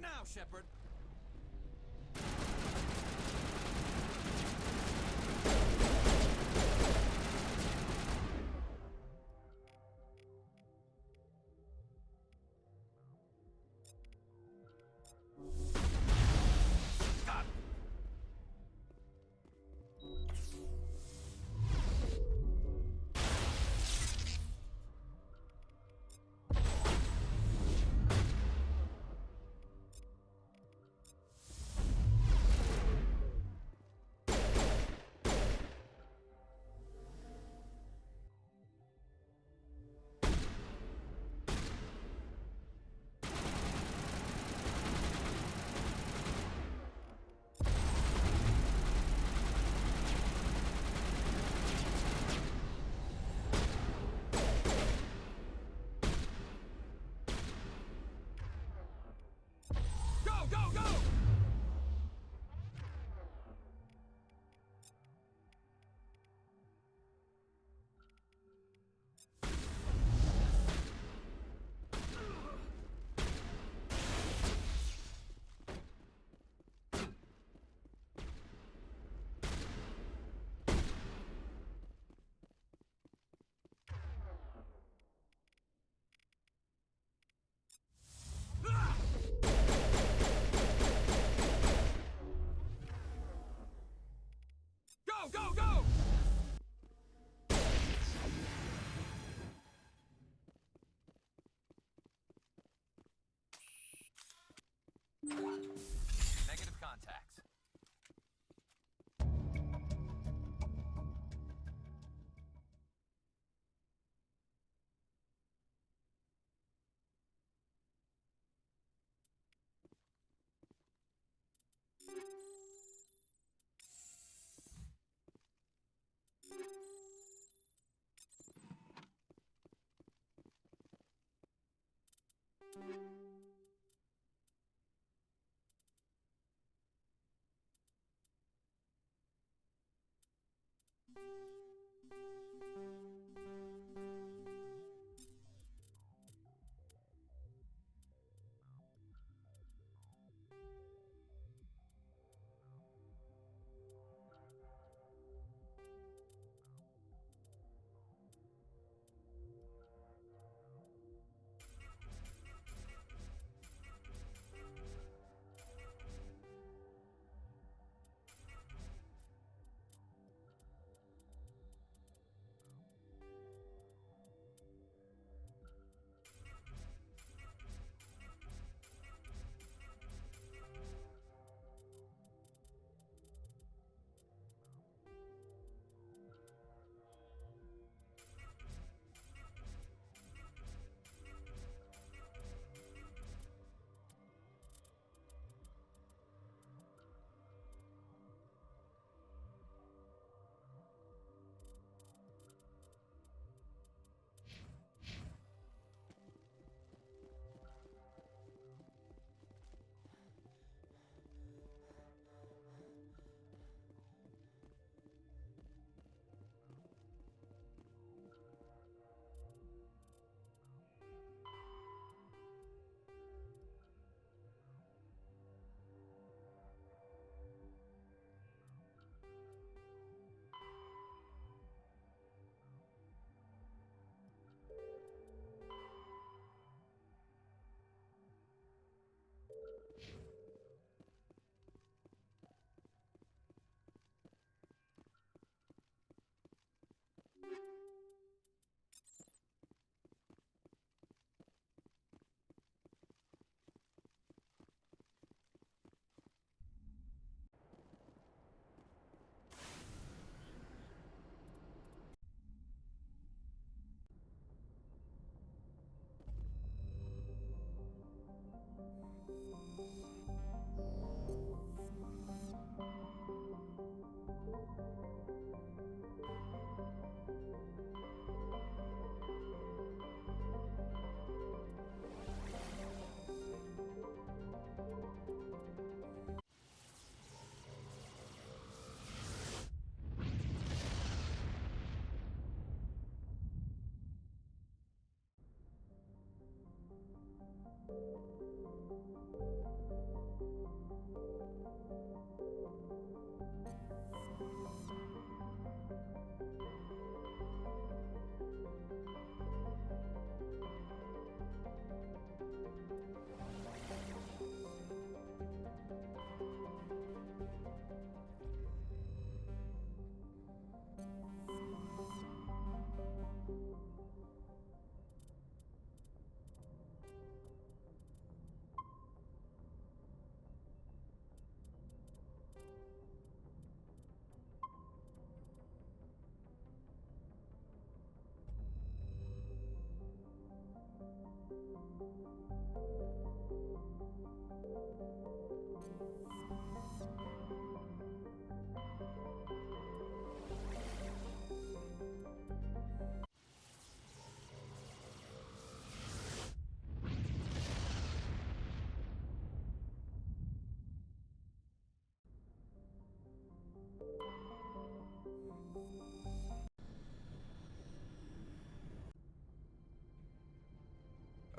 Speaker 16: Not now, Shepard! Go, go, go! Negative contacts.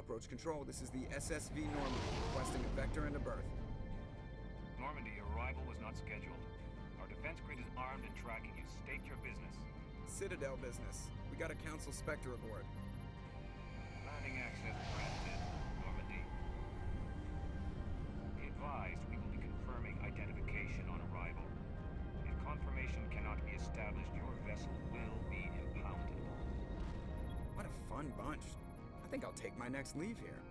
Speaker 5: Approach control, this is the SSV Normandy, requesting a vector and a berth.
Speaker 8: Normandy, your arrival was not scheduled. Our defense grid is armed and tracking you. State your business.
Speaker 5: Citadel business. We got a Council Spectre aboard.
Speaker 8: Landing access granted, Normandy. Be advised, we will be confirming identification on arrival. If confirmation cannot be established, your vessel will be impounded.
Speaker 5: What a fun bunch. I think I'll take my next leave here.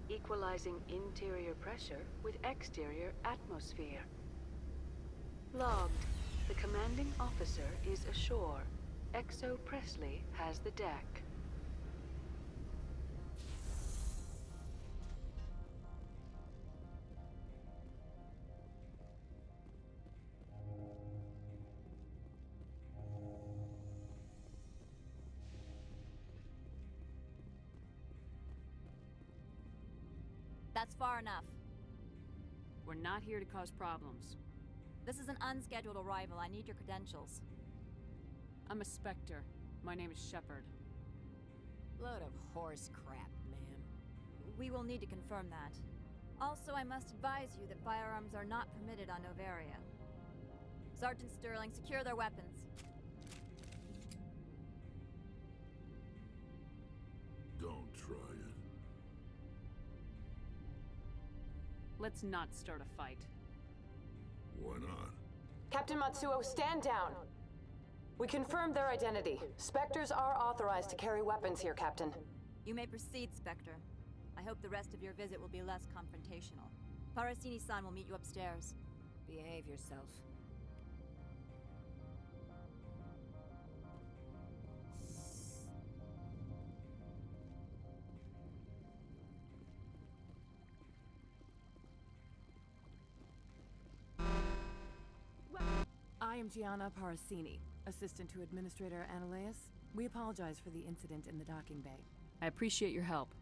Speaker 23: Equalizing interior pressure with exterior atmosphere. Logged. The commanding officer is ashore. XO Presley has the deck.
Speaker 10: That's far enough.
Speaker 6: We're not here to cause problems.
Speaker 10: This is an unscheduled arrival. I need your credentials.
Speaker 6: I'm a Spectre. My name is Shepard.
Speaker 18: Load of horse crap, man.
Speaker 10: We will need to confirm that. Also, I must advise you that firearms are not permitted on Novaria. Sergeant Sterling, secure their weapons.
Speaker 2: Don't try it.
Speaker 6: Let's not start a fight.
Speaker 2: Why not?
Speaker 11: Captain Matsuo, stand down! We confirmed their identity. Spectres are authorized to carry weapons here, Captain.
Speaker 10: You may proceed, Spectre. I hope the rest of your visit will be less confrontational. Parasini-san will meet you upstairs.
Speaker 18: Behave yourself.
Speaker 13: I am Gianna Parasini, assistant to Administrator Analeas. We apologize for the incident in the docking bay.
Speaker 6: I appreciate your help.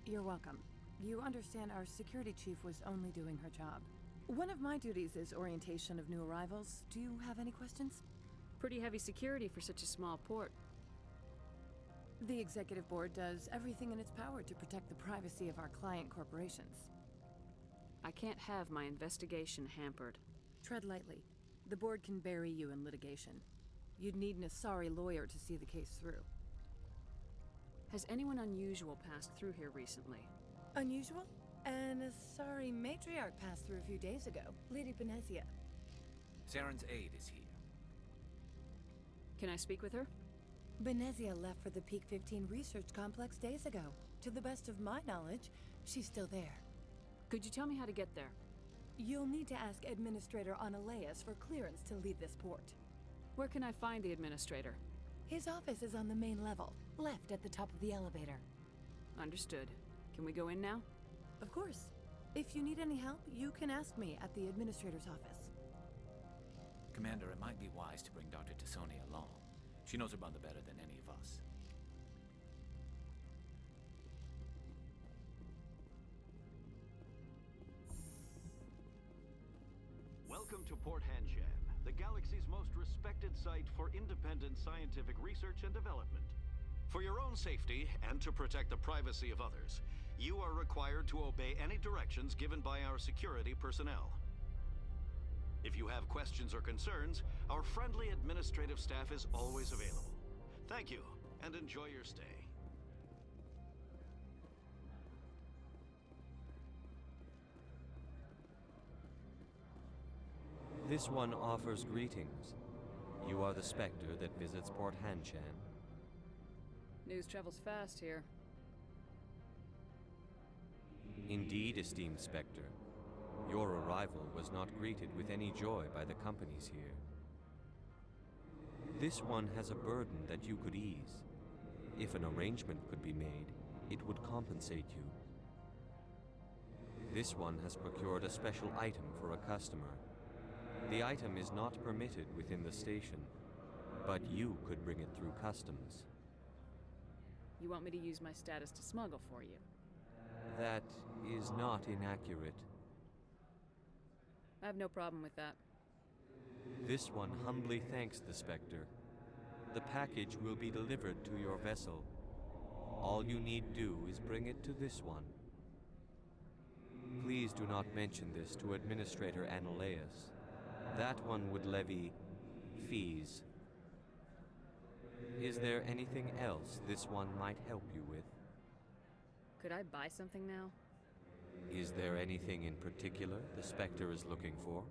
Speaker 13: You're welcome. You understand our security chief was only doing her job. One of my duties is orientation of new arrivals. Do you have any questions?
Speaker 6: Pretty heavy security for such a small port.
Speaker 13: The executive board does everything in its power to protect the privacy of our client corporations.
Speaker 6: I can't have my investigation hampered.
Speaker 13: Tread lightly. The board can bury you in litigation. You'd need an Asari lawyer to see the case through.
Speaker 6: Has anyone unusual passed through here recently?
Speaker 13: Unusual? An Asari matriarch passed through a few days ago. Lady Benezia.
Speaker 3: Saren's aide is here.
Speaker 6: Can I speak with her?
Speaker 13: Benezia left for the Peak 15 research complex days ago. To the best of my knowledge, she's still there.
Speaker 6: Could you tell me how to get there?
Speaker 13: You'll need to ask Administrator Analeas for clearance to leave this port.
Speaker 6: Where can I find the Administrator?
Speaker 13: His office is on the main level, left at the top of the elevator.
Speaker 6: Understood. Can we go in now?
Speaker 13: Of course. If you need any help, you can ask me at the Administrator's office.
Speaker 3: Commander, it might be wise to bring Dr. Tassoni along. She knows her mother better than any of us.
Speaker 7: Welcome to Port Hanshan, the galaxy's most respected site for independent scientific research and development. For your own safety and to protect the privacy of others, you are required to obey any directions given by our security personnel. If you have questions or concerns, our friendly administrative staff is always available. Thank you, and enjoy your stay.
Speaker 15: This one offers greetings. You are the Spectre that visits Port Hanshan.
Speaker 6: News travels fast here.
Speaker 15: Indeed, esteemed Spectre. Your arrival was not greeted with any joy by the companies here. This one has a burden that you could ease. If an arrangement could be made, it would compensate you. This one has procured a special item for a customer. The item is not permitted within the station, but you could bring it through customs.
Speaker 6: You want me to use my status to smuggle for you?
Speaker 15: That is not inaccurate.
Speaker 6: I have no problem with that.
Speaker 15: This one humbly thanks the Spectre. The package will be delivered to your vessel. All you need do is bring it to this one. Please do not mention this to Administrator Analaeus. That one would levy fees. Is there anything else this one might help you with?
Speaker 6: Could I buy something now?
Speaker 15: Is there anything in particular the Spectre is looking for?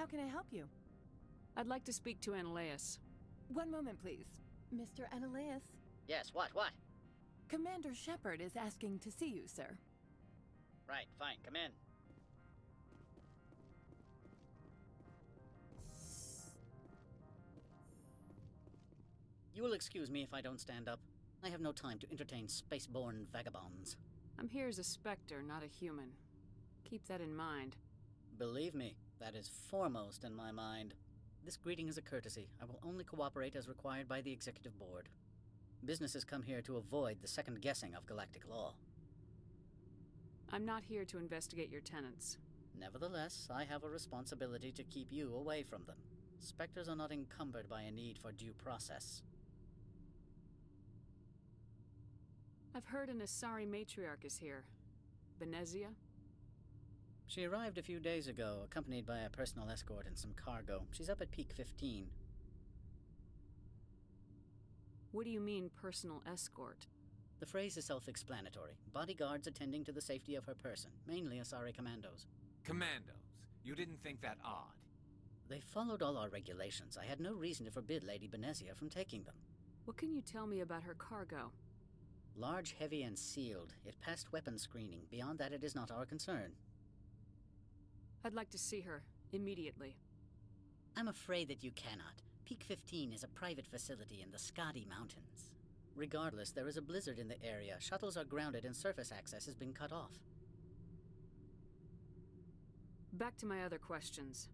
Speaker 13: How can I help you?
Speaker 6: I'd like to speak to Analaeus.
Speaker 13: One moment, please. Mr. Analaeus?
Speaker 17: Yes, what?
Speaker 13: Commander Shepard is asking to see you, sir.
Speaker 17: Right, fine, come in. You will excuse me if I don't stand up. I have no time to entertain spaceborne vagabonds.
Speaker 6: I'm here as a Spectre, not a human. Keep that in mind.
Speaker 17: Believe me, that is foremost in my mind. This greeting is a courtesy. I will only cooperate as required by the Executive Board. Businesses come here to avoid the second guessing of galactic law.
Speaker 6: I'm not here to investigate your tenants.
Speaker 17: Nevertheless, I have a responsibility to keep you away from them. Spectres are not encumbered by a need for due process.
Speaker 6: I've heard an Asari matriarch is here. Venezia?
Speaker 17: She arrived a few days ago, accompanied by a personal escort and some cargo. She's up at Peak 15.
Speaker 6: What do you mean, personal escort?
Speaker 17: The phrase is self-explanatory. Bodyguards attending to the safety of her person, mainly Asari commandos.
Speaker 3: Commandos? You didn't think that odd?
Speaker 17: They followed all our regulations. I had no reason to forbid Lady Venezia from taking them.
Speaker 6: What can you tell me about her cargo?
Speaker 17: Large, heavy, and sealed. It passed weapons screening. Beyond that, it is not our concern.
Speaker 6: I'd like to see her, immediately.
Speaker 17: I'm afraid that you cannot. Peak 15 is a private facility in the Skadi Mountains. Regardless, there is a blizzard in the area. Shuttles are grounded and surface access has been cut off.
Speaker 6: Back to my other questions.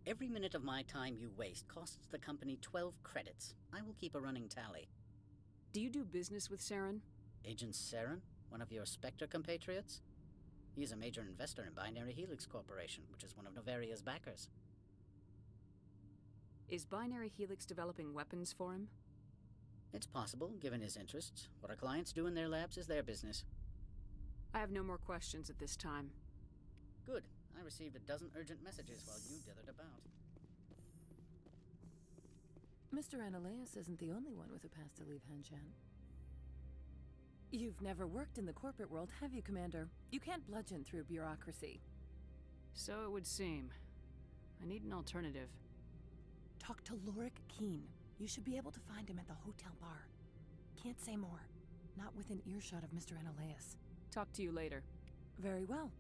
Speaker 17: Every minute of my time you waste costs the company 12 credits. I will keep a running tally.
Speaker 6: Do you do business with Saren?
Speaker 17: Agent Saren? One of your Spectre compatriots? He is a major investor in Binary Helix Corporation, which is one of Novaria's backers.
Speaker 6: Is Binary Helix developing weapons for him?
Speaker 17: It's possible, given his interests. What our clients do in their labs is their business.
Speaker 6: I have no more questions at this time.
Speaker 17: Good. I received a dozen urgent messages while you dithered about.
Speaker 13: Mr. Analaeus isn't the only one with a pass to leave Hanshan. You've never worked in the corporate world, have you, Commander? You can't bludgeon through bureaucracy.
Speaker 6: So it would seem. I need an alternative.
Speaker 13: Talk to Lorik Keen. You should be able to find him at the hotel bar. Can't say more. Not within earshot of Mr. Analaeus.
Speaker 6: Talk to you later.
Speaker 13: Very well.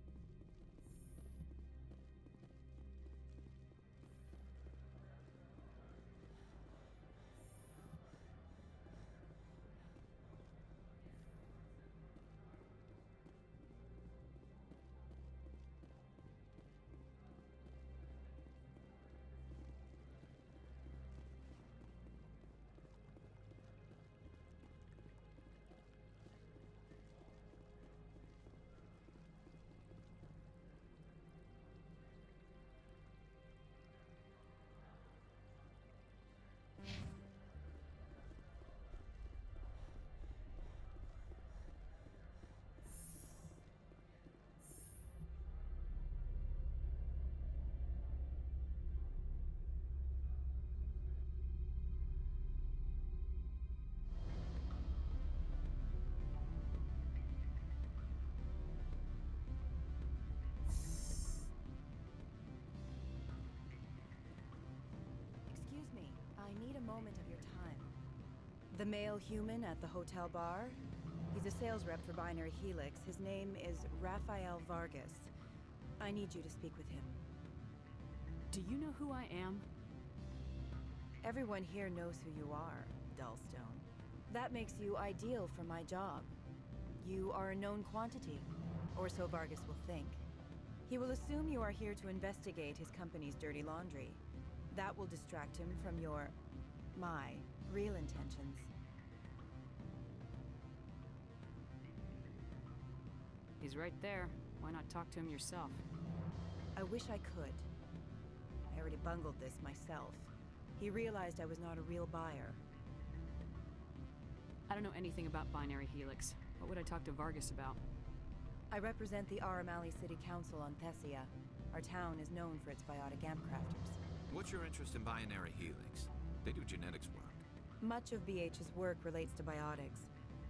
Speaker 18: moment of your time. The male human at the hotel bar? He's a sales rep for Binary Helix. His name is Rafael Vargas. I need you to speak with him.
Speaker 6: Do you know who I am?
Speaker 18: Everyone here knows who you are, Dullstone. That makes you ideal for my job. You are a known quantity, or so Vargas will think. He will assume you are here to investigate his company's dirty laundry. That will distract him from my real intentions.
Speaker 6: He's right there. Why not talk to him yourself?
Speaker 18: I wish I could. I already bungled this myself. He realized I was not a real buyer.
Speaker 6: I don't know anything about Binary Helix. What would I talk to Vargas about?
Speaker 18: I represent the Aramali City Council on Thessia. Our town is known for its biotic amp crafters.
Speaker 3: What's your interest in Binary Helix? They do genetics work.
Speaker 18: Much of BH's work relates to biotics.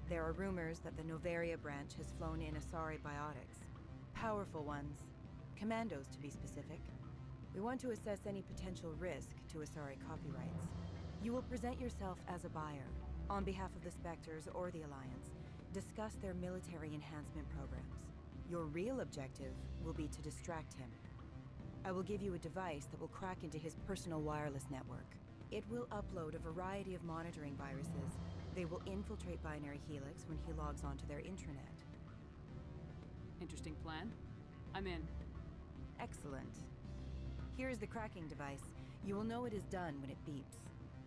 Speaker 18: There are rumors that the Novaria branch has flown in Asari biotics. Powerful ones. Commandos, to be specific. We want to assess any potential risk to Asari copyrights. You will present yourself as a buyer, on behalf of the Spectres or the Alliance. Discuss their military enhancement programs. Your real objective will be to distract him. I will give you a device that will crack into his personal wireless network. It will upload a variety of monitoring viruses. They will infiltrate Binary Helix when he logs onto their intranet.
Speaker 6: Interesting plan. I'm in.
Speaker 18: Excellent. Here is the cracking device. You will know it is done when it beeps.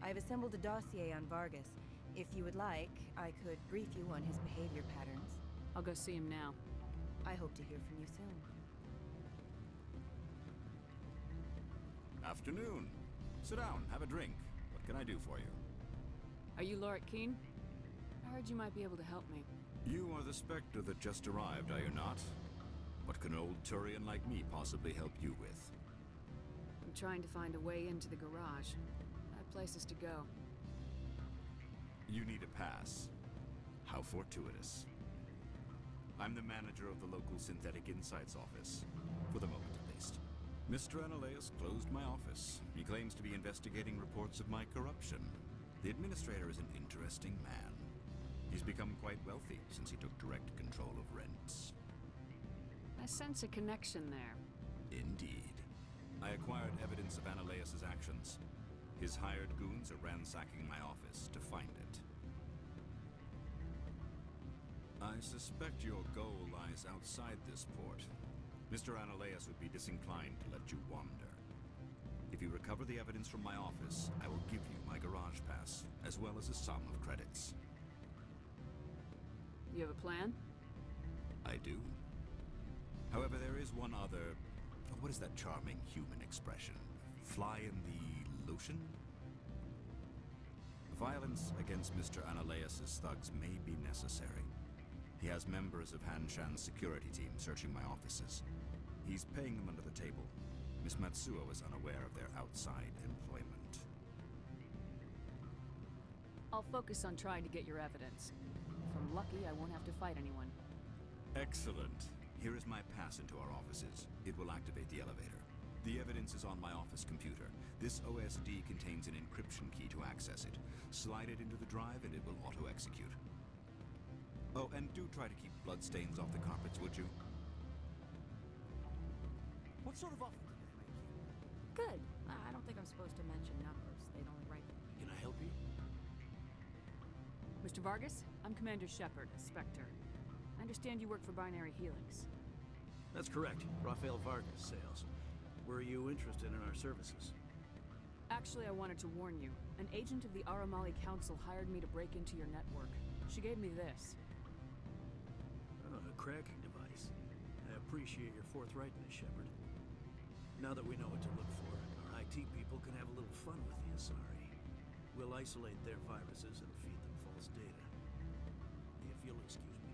Speaker 18: I have assembled a dossier on Vargas. If you would like, I could brief you on his behavior patterns.
Speaker 6: I'll go see him now.
Speaker 18: I hope to hear from you soon.
Speaker 9: Afternoon. Sit down, have a drink. What can I do for you?
Speaker 6: Are you Lorik Keen? I heard you might be able to help me.
Speaker 9: You are the Spectre that just arrived, are you not? What can an old Turian like me possibly help you with?
Speaker 6: I'm trying to find a way into the garage. I have places to go.
Speaker 9: You need a pass. How fortuitous. I'm the manager of the local Synthetic Insights office. For the moment, at least. Mr. Analeus closed my office. He claims to be investigating reports of my corruption. The administrator is an interesting man. He's become quite wealthy since he took direct control of rents.
Speaker 6: I sense a connection there.
Speaker 9: Indeed. I acquired evidence of Analeus' actions. His hired goons are ransacking my office to find it. I suspect your goal lies outside this port. Mr. Analeus would be disinclined to let you wander. If you recover the evidence from my office, I will give you my garage pass, as well as a sum of credits.
Speaker 6: You have a plan?
Speaker 9: I do. However, there is one other... What is that charming human expression? Fly in the lotion? Violence against Mr. Analeus' thugs may be necessary. He has members of Han-Shan's security team searching my offices. He's paying them under the table. Miss Matsuo is unaware of their outside employment.
Speaker 6: I'll focus on trying to get your evidence. If I'm lucky, I won't have to fight anyone.
Speaker 9: Excellent. Here is my pass into our offices. It will activate the elevator. The evidence is on my office computer. This OSD contains an encryption key to access it. Slide it into the drive and it will auto-execute. Oh, and do try to keep bloodstains off the carpets, would you?
Speaker 19: What sort of offer did they make you?
Speaker 18: Good. I don't think I'm supposed to mention numbers. They'd only write them.
Speaker 19: Can I help you?
Speaker 6: Mr. Vargas, I'm Commander Shepard, a Spectre. I understand you work for Binary Helix.
Speaker 19: That's correct. Rafael Vargas, sales. Were you interested in our services?
Speaker 6: Actually, I wanted to warn you. An agent of the Aramali Council hired me to break into your network. She gave me this.
Speaker 19: Oh, a cracking device. I appreciate your forthrightness, Shepard. Now that we know what to look for, our IT people can have a little fun with the Asari. We'll isolate their viruses and feed them false data. If you'll excuse me.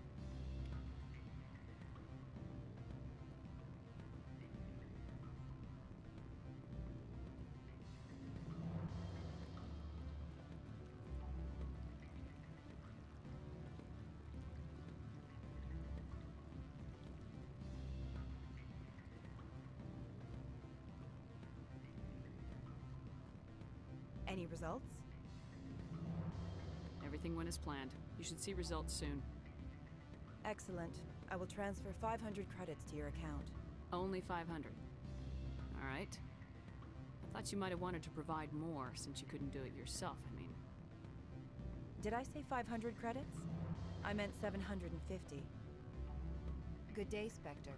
Speaker 18: Any results?
Speaker 6: Everything went as planned. You should see results soon.
Speaker 18: Excellent. I will transfer 500 credits to your account.
Speaker 6: Only 500. All right. I thought you might have wanted to provide more since you couldn't do it yourself, I mean.
Speaker 18: Did I say 500 credits? I meant 750. Good day, Spectre.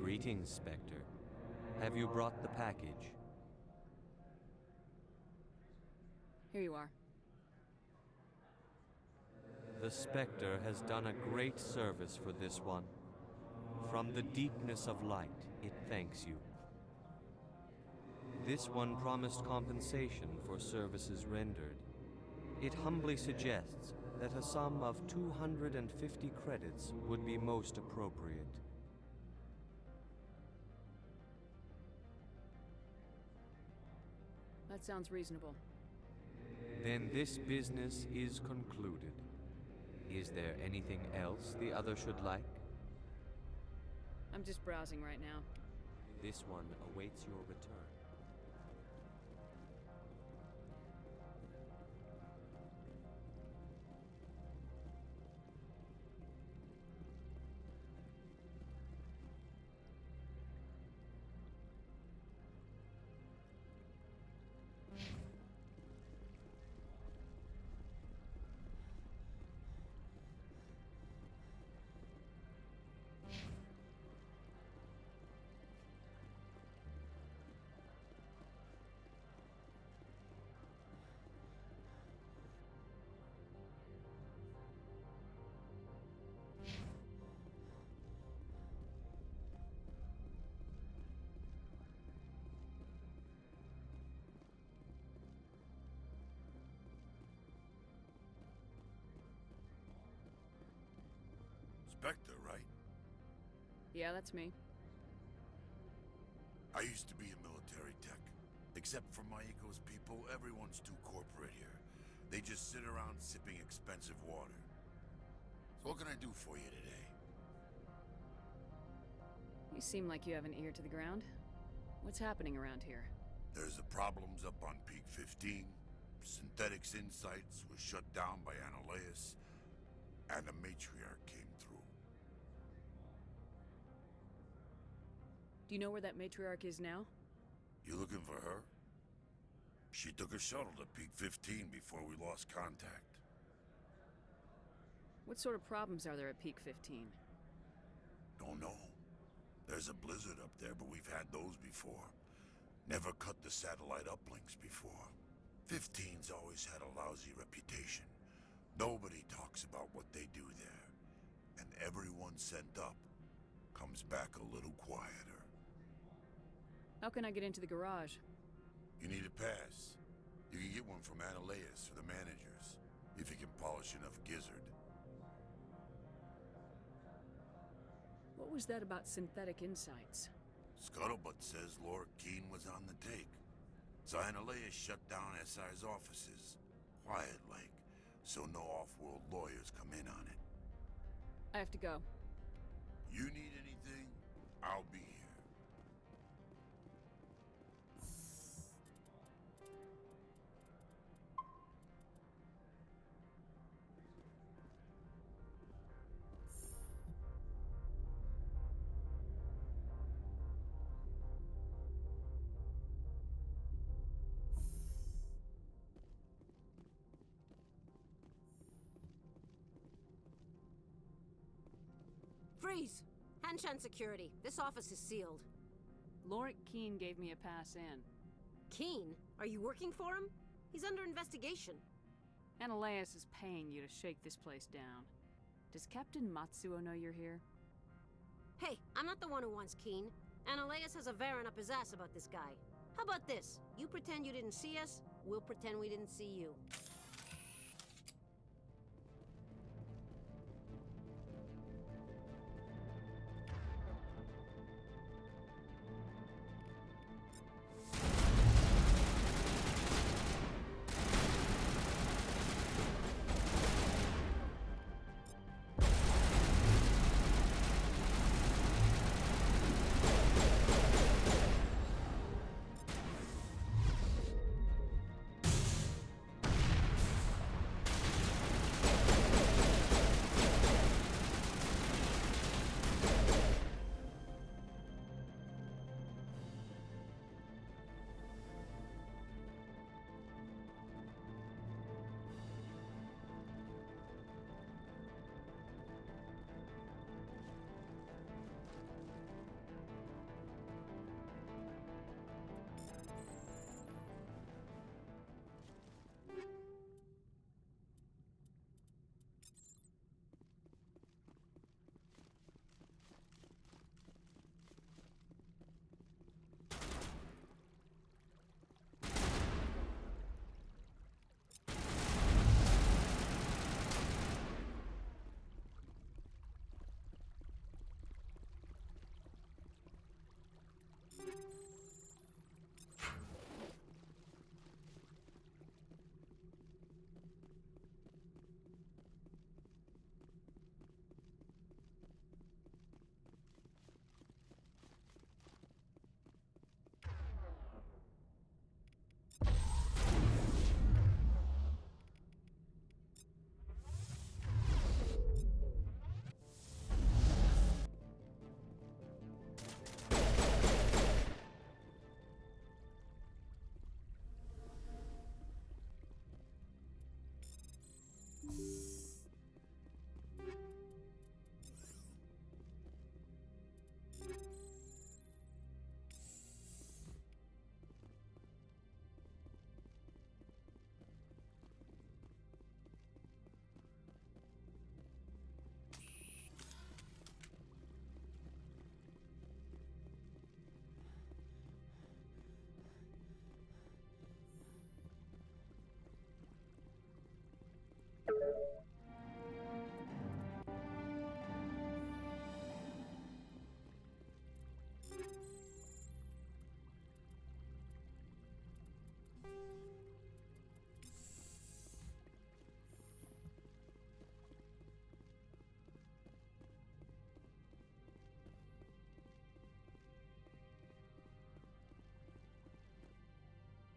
Speaker 15: Greetings, Spectre. Have you brought the package?
Speaker 6: Here you are.
Speaker 15: The Spectre has done a great service for this one. From the deepness of light, it thanks you. This one promised compensation for services rendered. It humbly suggests that a sum of 250 credits would be most appropriate.
Speaker 6: That sounds reasonable.
Speaker 15: Then this business is concluded. Is there anything else the other should like?
Speaker 6: I'm just browsing right now.
Speaker 15: This one awaits your return.
Speaker 2: Spectre, right?
Speaker 6: Yeah, that's me.
Speaker 2: I used to be a military tech. Except for my ego's people, everyone's too corporate here.
Speaker 1: They just sit around sipping expensive water. So what can I do for you today?
Speaker 6: You seem like you have an ear to the ground. What's happening around here?
Speaker 1: There's the problems up on Peak 15. Synthetics Insights was shut down by Analeus, and the matriarch came through.
Speaker 6: Do you know where that matriarch is now?
Speaker 1: You looking for her? She took a shuttle to Peak 15 before we lost contact.
Speaker 6: What sort of problems are there at Peak 15?
Speaker 1: Don't know. There's a blizzard up there, but we've had those before. Never cut the satellite uplinks before. 15's always had a lousy reputation. Nobody talks about what they do there. And everyone sent up comes back a little quieter.
Speaker 6: How can I get into the garage?
Speaker 1: You need a pass. You can get one from Analeus or the managers, if you can polish enough gizzard.
Speaker 6: What was that about synthetic insights?
Speaker 1: Scuttlebutt says Lord Keene was on the take. So Analeus shut down SI's offices, quiet-like, so no off-world lawyers come in on it.
Speaker 6: I have to go.
Speaker 1: You need anything, I'll be here.
Speaker 20: Freeze! Hanshan security. This office is sealed.
Speaker 6: Lord Keene gave me a pass in.
Speaker 20: Keene? Are you working for him? He's under investigation.
Speaker 6: Analeus is paying you to shake this place down. Does Captain Matsuo know you're here?
Speaker 20: Hey, I'm not the one who wants Keene. Analeus has a Varen up his ass about this guy. How about this? You pretend you didn't see us, we'll pretend we didn't see you.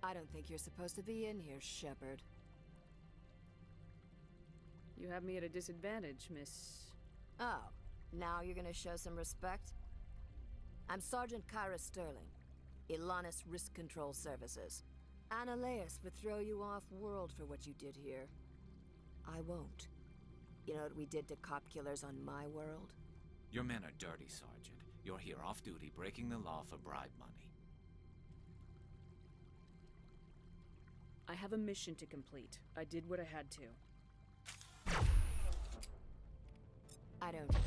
Speaker 4: I don't think you're supposed to be in here, Shepard.
Speaker 6: You have me at a disadvantage, Miss...
Speaker 4: Oh, now you're gonna show some respect? I'm Sergeant Kyra Sterling, Ilanis Risk Control Services. Annaleus would throw you off-world for what you did here. I won't. You know what we did to cop killers on my world?
Speaker 3: Your men are dirty, Sergeant. You're here off-duty, breaking the law for bribe money.
Speaker 6: I have a mission to complete. I did what I had to.
Speaker 4: I don't care.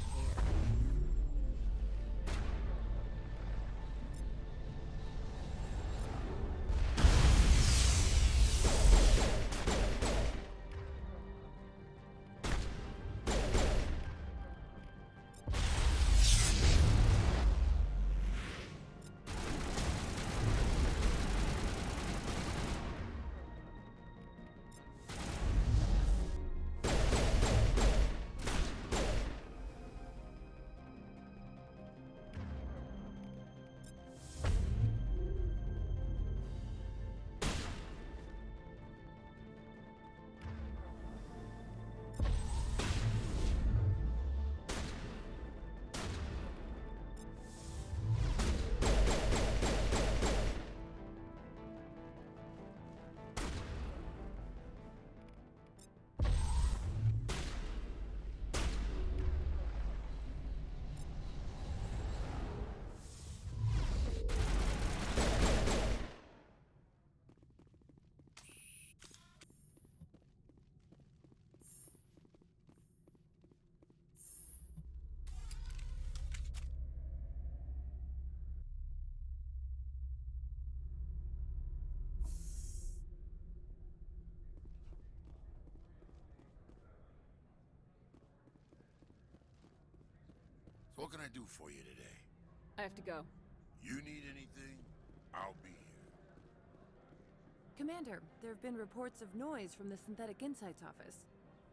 Speaker 1: So what can I do for you today?
Speaker 6: I have to go.
Speaker 1: You need anything? I'll be here.
Speaker 13: Commander, there have been reports of noise from the Synthetic Insights office.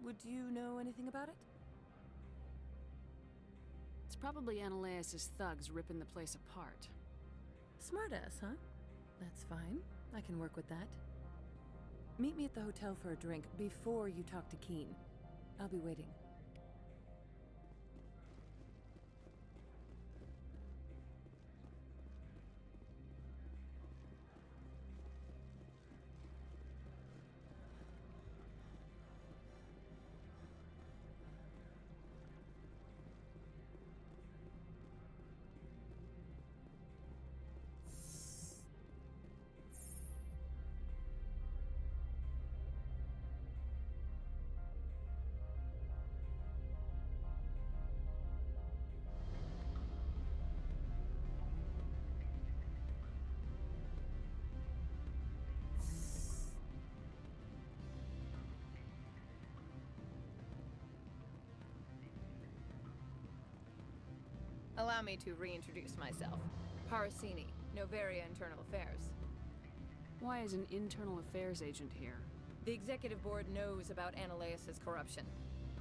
Speaker 13: Would you know anything about it?
Speaker 6: It's probably Annaleus' thugs ripping the place apart.
Speaker 13: Smartass, huh? That's fine. I can work with that. Meet me at the hotel for a drink before you talk to Keen. I'll be waiting.
Speaker 12: Allow me to reintroduce myself. Parasini, Novaria Internal Affairs.
Speaker 6: Why is an internal affairs agent here?
Speaker 12: The executive board knows about Annaleus' corruption.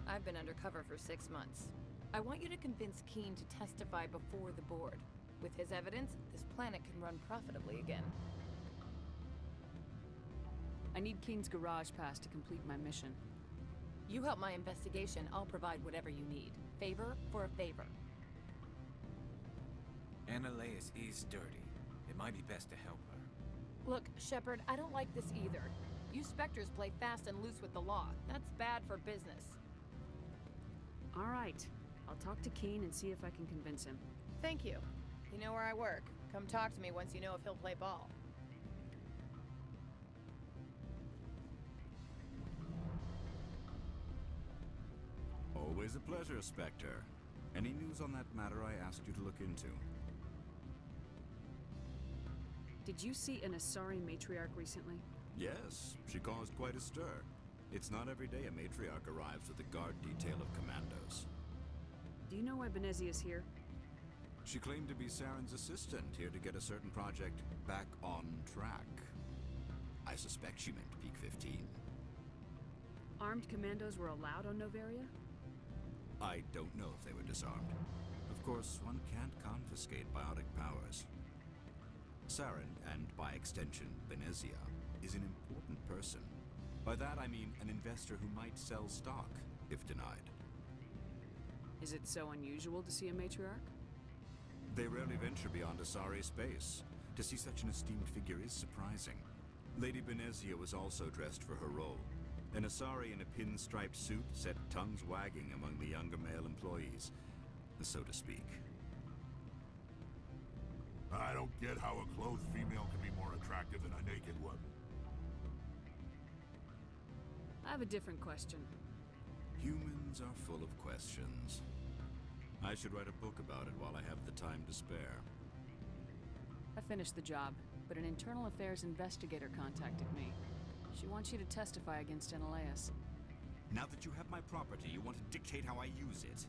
Speaker 12: I've been undercover for 6 months. I want you to convince Keen to testify before the board. With his evidence, this planet can run profitably again.
Speaker 6: I need Keen's garage pass to complete my mission.
Speaker 12: You help my investigation, I'll provide whatever you need. Favor for a favor.
Speaker 3: Annaleus is dirty. It might be best to help her.
Speaker 12: Look, Shepard, I don't like this either. You Spectres play fast and loose with the law. That's bad for business.
Speaker 6: All right. I'll talk to Keen and see if I can convince him.
Speaker 12: Thank you. You know where I work. Come talk to me once you know if he'll play ball.
Speaker 9: Always a pleasure, Spectre. Any news on that matter I asked you to look into?
Speaker 6: Did you see an Asari matriarch recently?
Speaker 9: Yes, she caused quite a stir. It's not every day a matriarch arrives with a guard detail of commandos.
Speaker 6: Do you know why Benezi is here?
Speaker 9: She claimed to be Saren's assistant, here to get a certain project back on track. I suspect she meant Peak 15.
Speaker 6: Armed commandos were allowed on Novaria?
Speaker 9: I don't know if they were disarmed. Of course, one can't confiscate biotic powers. Saren, and by extension, Venezia, is an important person. By that I mean an investor who might sell stock, if denied.
Speaker 6: Is it so unusual to see a matriarch?
Speaker 9: They rarely venture beyond Asari space. To see such an esteemed figure is surprising. Lady Venezia was also dressed for her role. An Asari in a pinstriped suit set tongues wagging among the younger male employees, so to speak.
Speaker 2: I don't get how a clothed female can be more attractive than a naked one.
Speaker 6: I have a different question.
Speaker 9: Humans are full of questions. I should write a book about it while I have the time to spare.
Speaker 6: I finished the job, but an internal affairs investigator contacted me. She wants you to testify against Analeas.
Speaker 9: Now that you have my property, you want to dictate how I use it.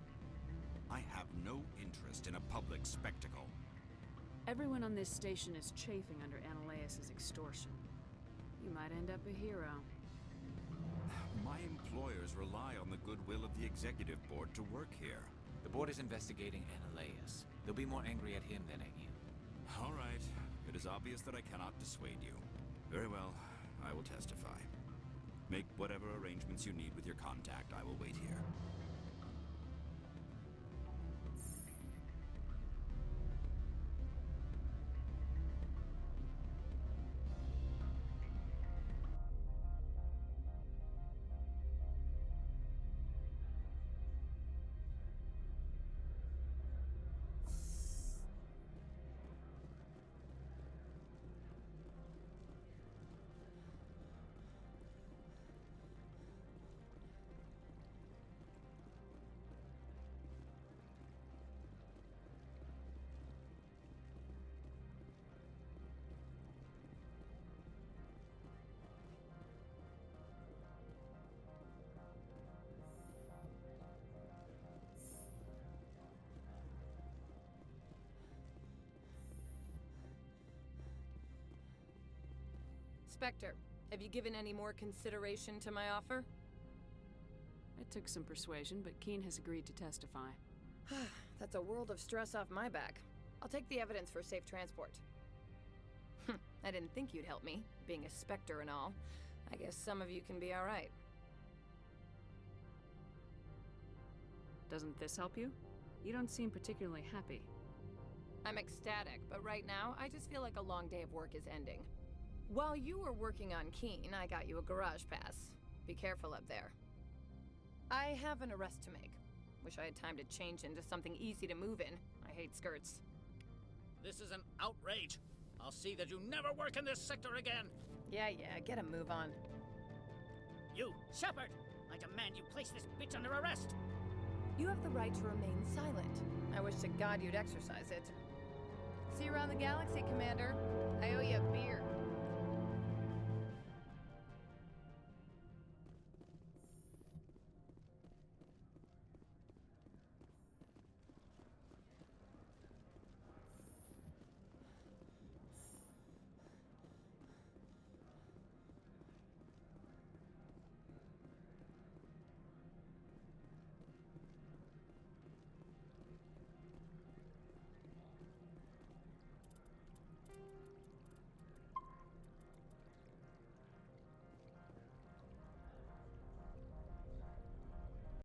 Speaker 9: I have no interest in a public spectacle.
Speaker 6: Everyone on this station is chafing under Analeas' extortion. You might end up a hero.
Speaker 9: My employers rely on the goodwill of the executive board to work here.
Speaker 3: The board is investigating Analeas. They'll be more angry at him than at you.
Speaker 9: All right. It is obvious that I cannot dissuade you. Very well. I will testify. Make whatever arrangements you need with your contact. I will wait here.
Speaker 12: Spectre, have you given any more consideration to my offer?
Speaker 6: It took some persuasion, but Keen has agreed to testify.
Speaker 12: That's a world of stress off my back. I'll take the evidence for safe transport. I didn't think you'd help me, being a Spectre and all. I guess some of you can be alright.
Speaker 6: Doesn't this help you? You don't seem particularly happy.
Speaker 12: I'm ecstatic, but right now, I just feel like a long day of work is ending. While you were working on Keen, I got you a garage pass. Be careful up there. I have an arrest to make. Wish I had time to change into something easy to move in. I hate skirts.
Speaker 17: This is an outrage. I'll see that you never work in this sector again.
Speaker 12: Yeah, get a move on.
Speaker 17: You, Shepard! I demand you place this bitch under arrest!
Speaker 12: You have the right to remain silent. I wish to God you'd exercise it. See you around the galaxy, Commander. I owe you a beer.